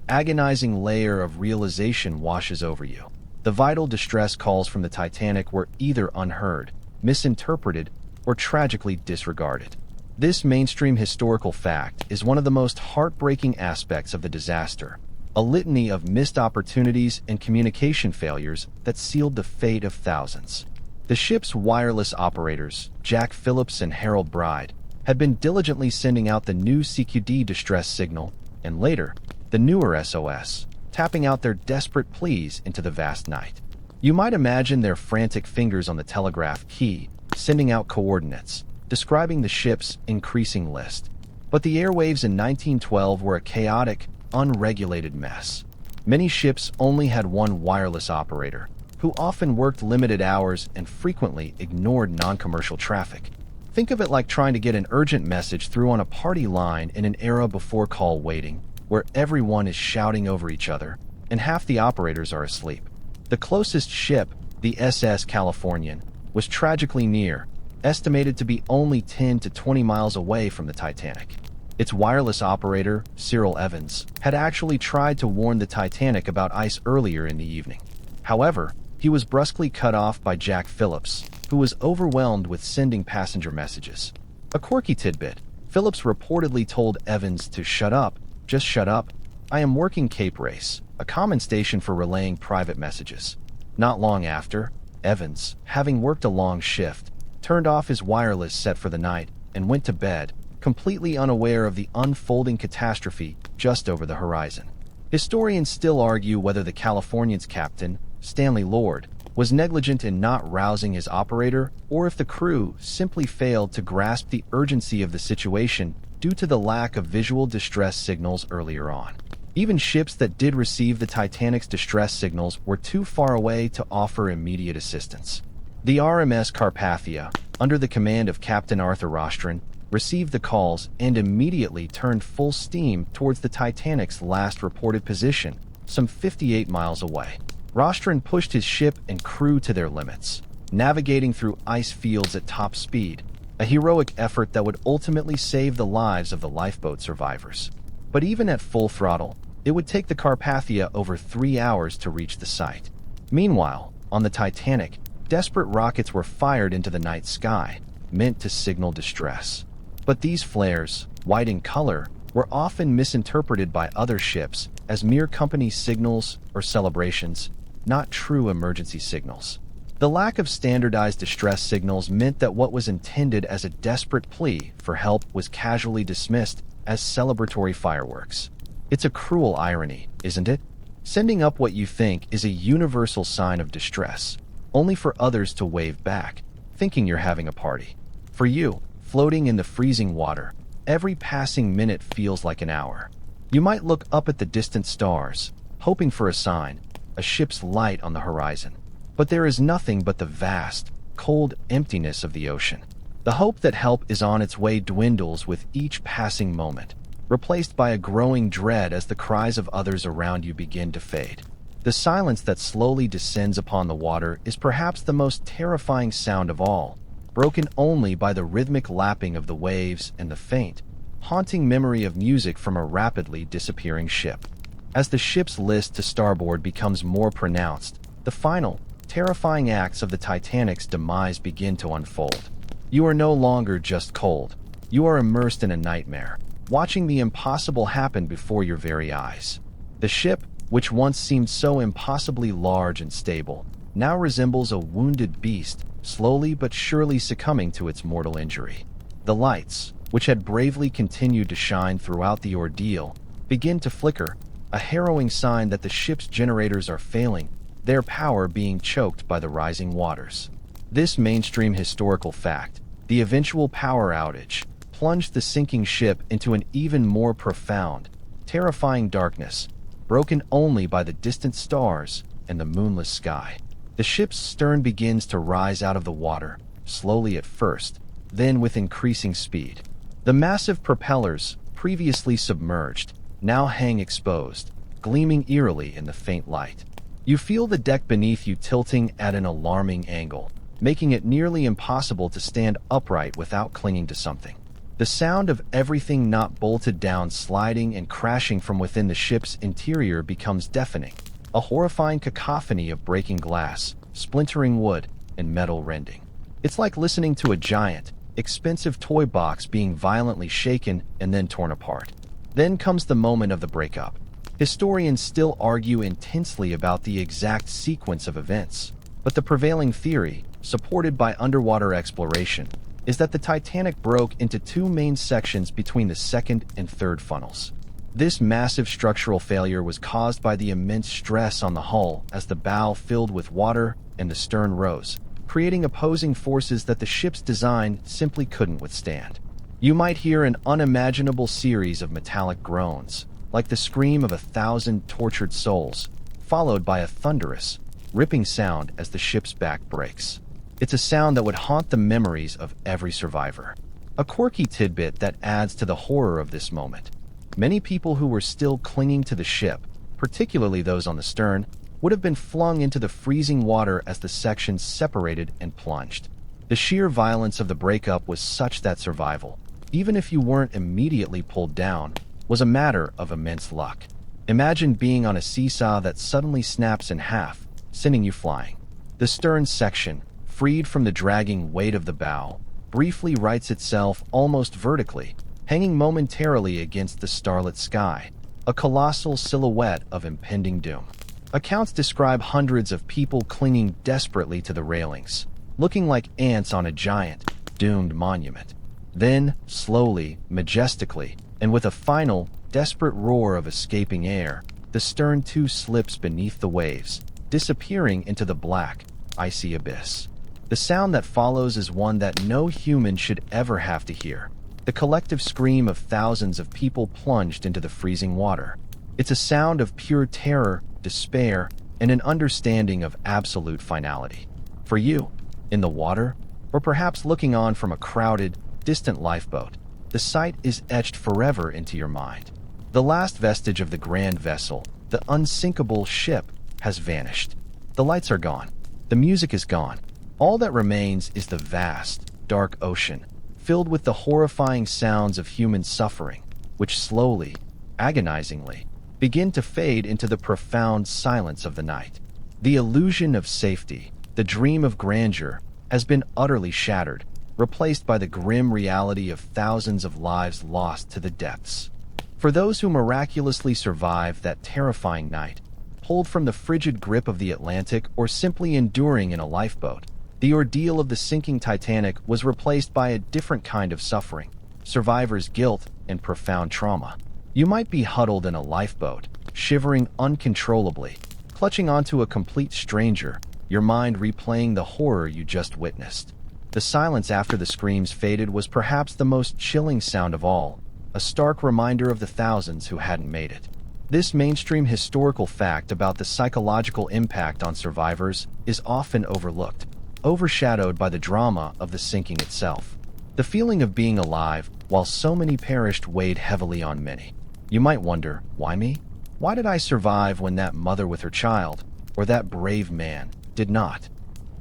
agonizing layer of realization washes over you. The vital distress calls from the Titanic were either unheard, misinterpreted, or tragically disregarded. This mainstream historical fact is one of the most heartbreaking aspects of the disaster, a litany of missed opportunities and communication failures that sealed the fate of thousands. The ship's wireless operators, Jack Phillips and Harold Bride, had been diligently sending out the new CQD distress signal, and later, the newer SOS, tapping out their desperate pleas into the vast night. You might imagine their frantic fingers on the telegraph key, sending out coordinates, describing the ship's increasing list. But the airwaves in 1912 were a chaotic, unregulated mess. Many ships only had one wireless operator, who often worked limited hours and frequently ignored non-commercial traffic. Think of it like trying to get an urgent message through on a party line in an era before call waiting, where everyone is shouting over each other, and half the operators are asleep. The closest ship, the SS Californian, was tragically near, estimated to be only 10 to 20 miles away from the Titanic. Its wireless operator, Cyril Evans, had actually tried to warn the Titanic about ice earlier in the evening. However, he was brusquely cut off by Jack Phillips, who was overwhelmed with sending passenger messages. A quirky tidbit, Phillips reportedly told Evans to shut up, just shut up. I am working Cape Race, a common station for relaying private messages. Not long after, Evans, having worked a long shift, turned off his wireless set for the night and went to bed, completely unaware of the unfolding catastrophe just over the horizon. Historians still argue whether the Californian's captain, Stanley Lord, was negligent in not rousing his operator, or if the crew simply failed to grasp the urgency of the situation due to the lack of visual distress signals earlier on. Even ships that did receive the Titanic's distress signals were too far away to offer immediate assistance. The RMS Carpathia, under the command of Captain Arthur Rostron, received the calls and immediately turned full steam towards the Titanic's last reported position, some 58 miles away. Rostron pushed his ship and crew to their limits, navigating through ice fields at top speed, a heroic effort that would ultimately save the lives of the lifeboat survivors. But even at full throttle, It would take the Carpathia over 3 hours to reach the site. Meanwhile, on the Titanic, desperate rockets were fired into the night sky, meant to signal distress. But these flares, white in color, were often misinterpreted by other ships as mere company signals or celebrations, not true emergency signals. The lack of standardized distress signals meant that what was intended as a desperate plea for help was casually dismissed as celebratory fireworks. It's a cruel irony, isn't it? Sending up what you think is a universal sign of distress, only for others to wave back, thinking you're having a party. For you, floating in the freezing water, every passing minute feels like an hour. You might look up at the distant stars, hoping for a sign, a ship's light on the horizon. But there is nothing but the vast, cold emptiness of the ocean. The hope that help is on its way dwindles with each passing moment, replaced by a growing dread as the cries of others around you begin to fade. The silence that slowly descends upon the water is perhaps the most terrifying sound of all, broken only by the rhythmic lapping of the waves and the faint, haunting memory of music from a rapidly disappearing ship. As the ship's list to starboard becomes more pronounced, the final, terrifying acts of the Titanic's demise begin to unfold. You are no longer just cold. You are immersed in a nightmare, watching the impossible happen before your very eyes. The ship, which once seemed so impossibly large and stable, now resembles a wounded beast, slowly but surely succumbing to its mortal injury. The lights, which had bravely continued to shine throughout the ordeal, begin to flicker, a harrowing sign that the ship's generators are failing, their power being choked by the rising waters. This mainstream historical fact, the eventual power outage, plunged the sinking ship into an even more profound, terrifying darkness, broken only by the distant stars and the moonless sky. The ship's stern begins to rise out of the water, slowly at first, then with increasing speed. The massive propellers, previously submerged, now hang exposed, gleaming eerily in the faint light. You feel the deck beneath you tilting at an alarming angle, making it nearly impossible to stand upright without clinging to something. The sound of everything not bolted down sliding and crashing from within the ship's interior becomes deafening, a horrifying cacophony of breaking glass, splintering wood, and metal rending. It's like listening to a giant, expensive toy box being violently shaken and then torn apart. Then comes the moment of the breakup. Historians still argue intensely about the exact sequence of events, but the prevailing theory, supported by underwater exploration, is that the Titanic broke into two main sections between the second and third funnels. This massive structural failure was caused by the immense stress on the hull as the bow filled with water and the stern rose, creating opposing forces that the ship's design simply couldn't withstand. You might hear an unimaginable series of metallic groans, like the scream of 1,000 tortured souls, followed by a thunderous, ripping sound as the ship's back breaks. It's a sound that would haunt the memories of every survivor. A quirky tidbit that adds to the horror of this moment. Many people who were still clinging to the ship, particularly those on the stern, would have been flung into the freezing water as the sections separated and plunged. The sheer violence of the breakup was such that survival, even if you weren't immediately pulled down, was a matter of immense luck. Imagine being on a seesaw that suddenly snaps in half, sending you flying. The stern section, freed from the dragging weight of the bow, briefly rights itself almost vertically, hanging momentarily against the starlit sky, a colossal silhouette of impending doom. Accounts describe hundreds of people clinging desperately to the railings, looking like ants on a giant, doomed monument. Then, slowly, majestically, and with a final, desperate roar of escaping air, the stern too slips beneath the waves, disappearing into the black, icy abyss. The sound that follows is one that no human should ever have to hear. The collective scream of thousands of people plunged into the freezing water. It's a sound of pure terror, despair, and an understanding of absolute finality. For you, in the water, or perhaps looking on from a crowded, distant lifeboat, the sight is etched forever into your mind. The last vestige of the grand vessel, the unsinkable ship, has vanished. The lights are gone. The music is gone. All that remains is the vast, dark ocean, filled with the horrifying sounds of human suffering, which slowly, agonizingly, begin to fade into the profound silence of the night. The illusion of safety, the dream of grandeur, has been utterly shattered, replaced by the grim reality of thousands of lives lost to the depths. For those who miraculously survived that terrifying night, pulled from the frigid grip of the Atlantic or simply enduring in a lifeboat, the ordeal of the sinking Titanic was replaced by a different kind of suffering, survivors' guilt and profound trauma. You might be huddled in a lifeboat, shivering uncontrollably, clutching onto a complete stranger, your mind replaying the horror you just witnessed. The silence after the screams faded was perhaps the most chilling sound of all, a stark reminder of the thousands who hadn't made it. This mainstream historical fact about the psychological impact on survivors is often overlooked, overshadowed by the drama of the sinking itself. The feeling of being alive while so many perished weighed heavily on many. You might wonder, why me? Why did I survive when that mother with her child, or that brave man, did not?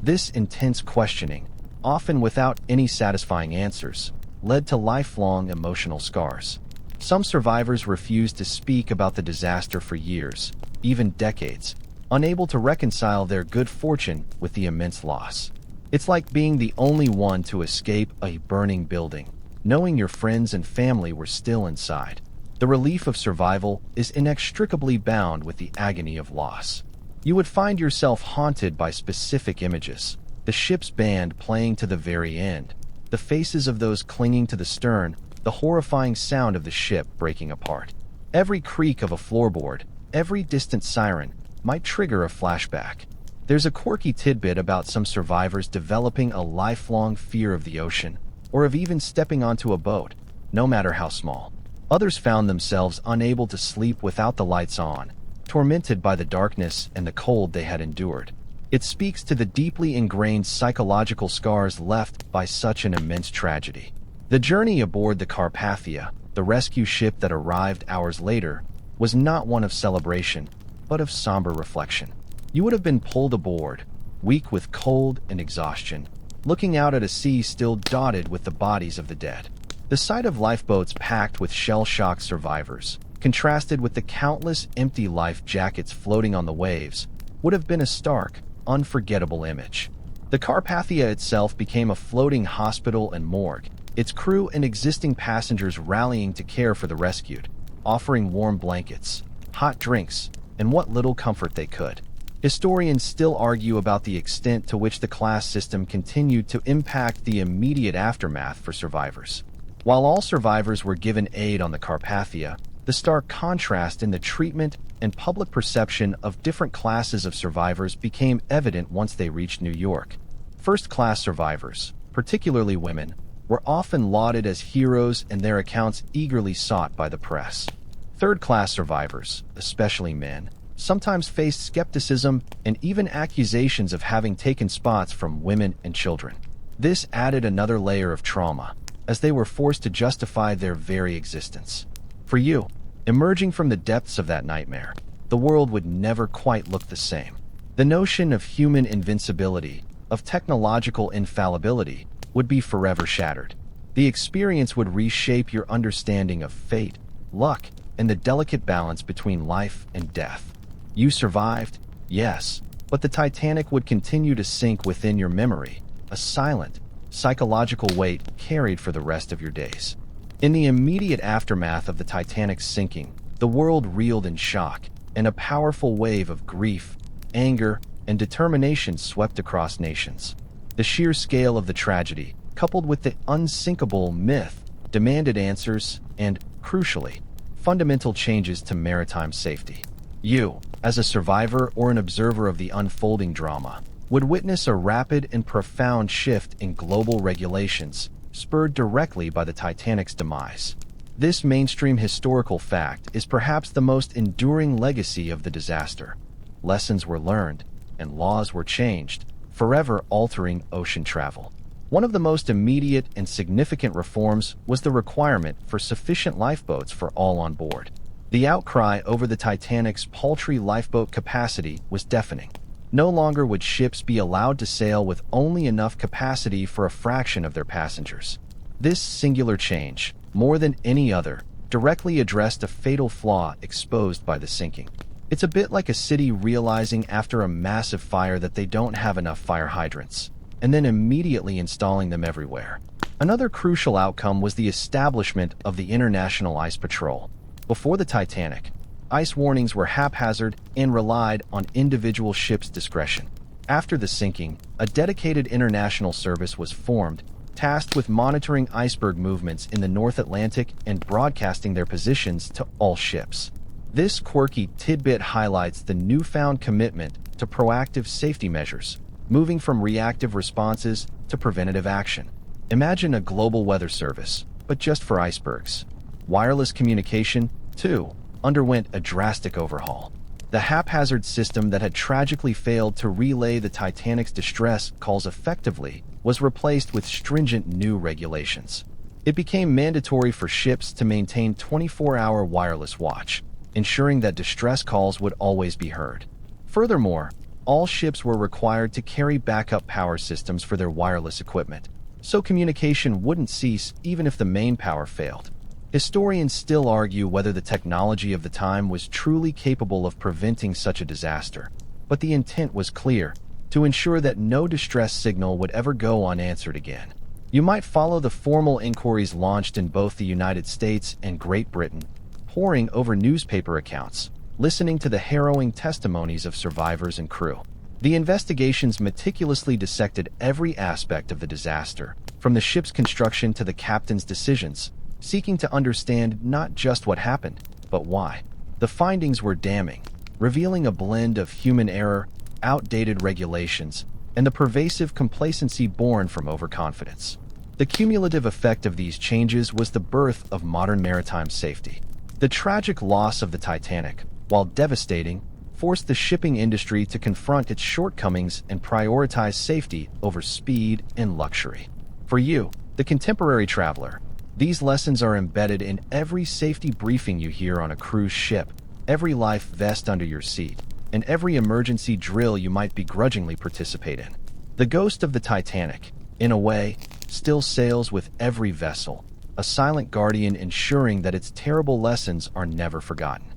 This intense questioning, often without any satisfying answers, led to lifelong emotional scars. Some survivors refused to speak about the disaster for years, even decades, unable to reconcile their good fortune with the immense loss. It's like being the only one to escape a burning building, knowing your friends and family were still inside. The relief of survival is inextricably bound with the agony of loss. You would find yourself haunted by specific images, the ship's band playing to the very end, the faces of those clinging to the stern, the horrifying sound of the ship breaking apart. Every creak of a floorboard, every distant siren, might trigger a flashback. There's a quirky tidbit about some survivors developing a lifelong fear of the ocean, or of even stepping onto a boat, no matter how small. Others found themselves unable to sleep without the lights on, tormented by the darkness and the cold they had endured. It speaks to the deeply ingrained psychological scars left by such an immense tragedy. The journey aboard the Carpathia, the rescue ship that arrived hours later, was not one of celebration, but of somber reflection. You would have been pulled aboard, weak with cold and exhaustion, looking out at a sea still dotted with the bodies of the dead. The sight of lifeboats packed with shell-shocked survivors, contrasted with the countless empty life jackets floating on the waves, would have been a stark, unforgettable image. The Carpathia itself became a floating hospital and morgue, its crew and existing passengers rallying to care for the rescued, offering warm blankets, hot drinks, and what little comfort they could. Historians still argue about the extent to which the class system continued to impact the immediate aftermath for survivors. While all survivors were given aid on the Carpathia, the stark contrast in the treatment and public perception of different classes of survivors became evident once they reached New York. First-class survivors, particularly women, were often lauded as heroes and their accounts eagerly sought by the press. Third-class survivors, especially men, sometimes faced skepticism and even accusations of having taken spots from women and children. This added another layer of trauma, as they were forced to justify their very existence. For you, emerging from the depths of that nightmare, the world would never quite look the same. The notion of human invincibility, of technological infallibility, would be forever shattered. The experience would reshape your understanding of fate, luck, and the delicate balance between life and death. You survived, yes, but the Titanic would continue to sink within your memory, a silent, psychological weight carried for the rest of your days. In the immediate aftermath of the Titanic's sinking, the world reeled in shock, and a powerful wave of grief, anger, and determination swept across nations. The sheer scale of the tragedy, coupled with the unsinkable myth, demanded answers and, crucially, fundamental changes to maritime safety. You, as a survivor or an observer of the unfolding drama, would witness a rapid and profound shift in global regulations, spurred directly by the Titanic's demise. This mainstream historical fact is perhaps the most enduring legacy of the disaster. Lessons were learned, and laws were changed, forever altering ocean travel. One of the most immediate and significant reforms was the requirement for sufficient lifeboats for all on board. The outcry over the Titanic's paltry lifeboat capacity was deafening. No longer would ships be allowed to sail with only enough capacity for a fraction of their passengers. This singular change, more than any other, directly addressed a fatal flaw exposed by the sinking. It's a bit like a city realizing after a massive fire that they don't have enough fire hydrants, and then immediately installing them everywhere. Another crucial outcome was the establishment of the International Ice Patrol. Before the Titanic, ice warnings were haphazard and relied on individual ships' discretion. After the sinking, a dedicated international service was formed, tasked with monitoring iceberg movements in the North Atlantic and broadcasting their positions to all ships. This quirky tidbit highlights the newfound commitment to proactive safety measures, moving from reactive responses to preventative action. Imagine a global weather service, but just for icebergs. Wireless communication, too, underwent a drastic overhaul. The haphazard system that had tragically failed to relay the Titanic's distress calls effectively was replaced with stringent new regulations. It became mandatory for ships to maintain 24-hour wireless watch, ensuring that distress calls would always be heard. Furthermore, all ships were required to carry backup power systems for their wireless equipment, so communication wouldn't cease even if the main power failed. Historians still argue whether the technology of the time was truly capable of preventing such a disaster, but the intent was clear: to ensure that no distress signal would ever go unanswered again. You might follow the formal inquiries launched in both the United States and Great Britain, poring over newspaper accounts, listening to the harrowing testimonies of survivors and crew. The investigations meticulously dissected every aspect of the disaster, from the ship's construction to the captain's decisions, seeking to understand not just what happened, but why. The findings were damning, revealing a blend of human error, outdated regulations, and the pervasive complacency born from overconfidence. The cumulative effect of these changes was the birth of modern maritime safety. The tragic loss of the Titanic, while devastating, forced the shipping industry to confront its shortcomings and prioritize safety over speed and luxury. For you, the contemporary traveler, these lessons are embedded in every safety briefing you hear on a cruise ship, every life vest under your seat, and every emergency drill you might begrudgingly participate in. The ghost of the Titanic, in a way, still sails with every vessel, a silent guardian ensuring that its terrible lessons are never forgotten.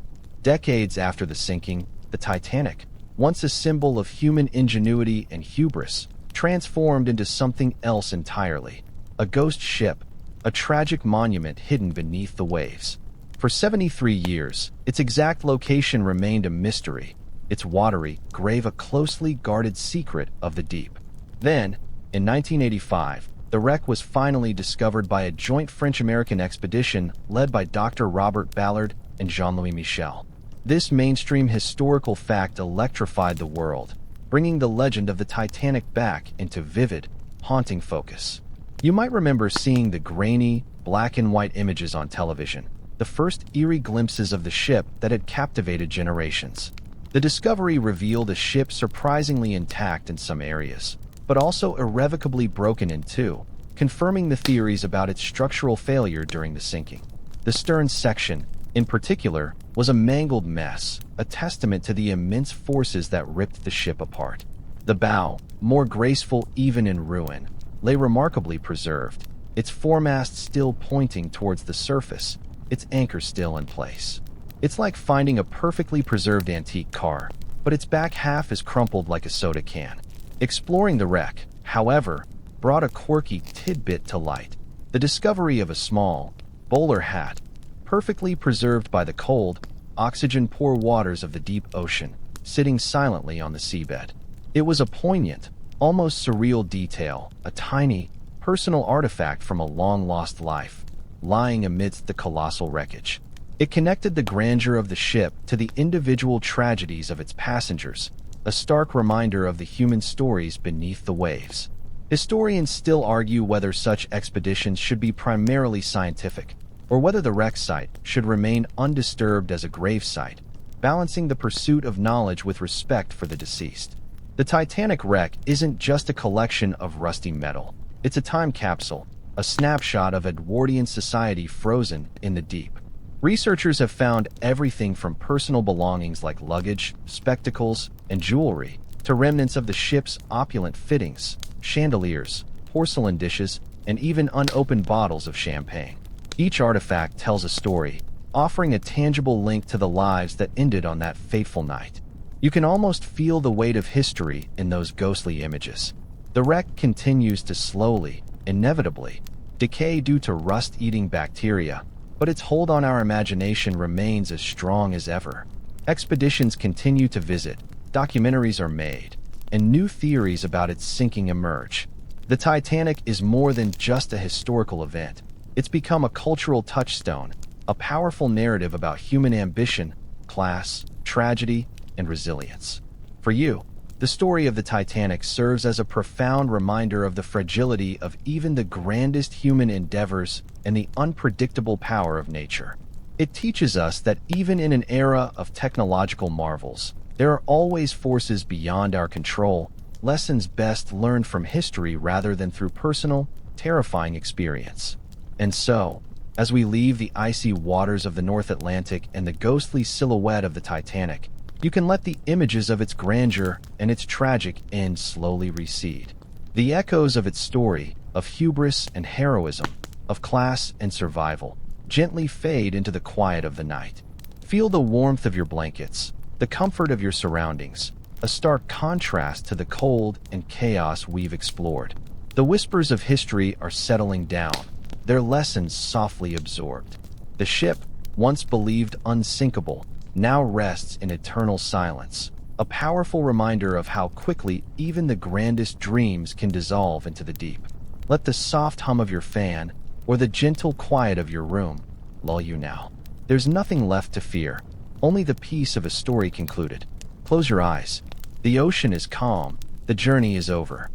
Decades after the sinking, the Titanic, once a symbol of human ingenuity and hubris, transformed into something else entirely: a ghost ship, a tragic monument hidden beneath the waves. For 73 years, its exact location remained a mystery, its watery grave a closely guarded secret of the deep. Then, in 1985, the wreck was finally discovered by a joint French-American expedition led by Dr. Robert Ballard and Jean-Louis Michel. This mainstream historical fact electrified the world, bringing the legend of the Titanic back into vivid, haunting focus. You might remember seeing the grainy, black-and-white images on television, the first eerie glimpses of the ship that had captivated generations. The discovery revealed a ship surprisingly intact in some areas, but also irrevocably broken in two, confirming the theories about its structural failure during the sinking. The stern section, in particular, was a mangled mess, a testament to the immense forces that ripped the ship apart. The bow, more graceful even in ruin, lay remarkably preserved, its foremast still pointing towards the surface, its anchor still in place. It's like finding a perfectly preserved antique car, but its back half is crumpled like a soda can. Exploring the wreck, however, brought a quirky tidbit to light: the discovery of a small, bowler hat, perfectly preserved by the cold, oxygen-poor waters of the deep ocean, sitting silently on the seabed. It was a poignant, almost surreal detail, a tiny, personal artifact from a long-lost life, lying amidst the colossal wreckage. It connected the grandeur of the ship to the individual tragedies of its passengers, a stark reminder of the human stories beneath the waves. Historians still argue whether such expeditions should be primarily scientific, or whether the wreck site should remain undisturbed as a grave site, balancing the pursuit of knowledge with respect for the deceased. The Titanic wreck isn't just a collection of rusty metal. It's a time capsule, a snapshot of Edwardian society frozen in the deep. Researchers have found everything from personal belongings like luggage, spectacles, and jewelry, to remnants of the ship's opulent fittings, chandeliers, porcelain dishes, and even unopened bottles of champagne. Each artifact tells a story, offering a tangible link to the lives that ended on that fateful night. You can almost feel the weight of history in those ghostly images. The wreck continues to slowly, inevitably, decay due to rust-eating bacteria, but its hold on our imagination remains as strong as ever. Expeditions continue to visit, documentaries are made, and new theories about its sinking emerge. The Titanic is more than just a historical event. It's become a cultural touchstone, a powerful narrative about human ambition, class, tragedy, and resilience. For you, the story of the Titanic serves as a profound reminder of the fragility of even the grandest human endeavors and the unpredictable power of nature. It teaches us that even in an era of technological marvels, there are always forces beyond our control, lessons best learned from history rather than through personal, terrifying experience. And so, as we leave the icy waters of the North Atlantic and the ghostly silhouette of the Titanic, you can let the images of its grandeur and its tragic end slowly recede. The echoes of its story, of hubris and heroism, of class and survival, gently fade into the quiet of the night. Feel the warmth of your blankets, the comfort of your surroundings, a stark contrast to the cold and chaos we've explored. The whispers of history are settling down, their lessons softly absorbed. The ship, once believed unsinkable, now rests in eternal silence, a powerful reminder of how quickly even the grandest dreams can dissolve into the deep. Let the soft hum of your fan, or the gentle quiet of your room, lull you now. There's nothing left to fear, only the peace of a story concluded. Close your eyes. The ocean is calm, the journey is over,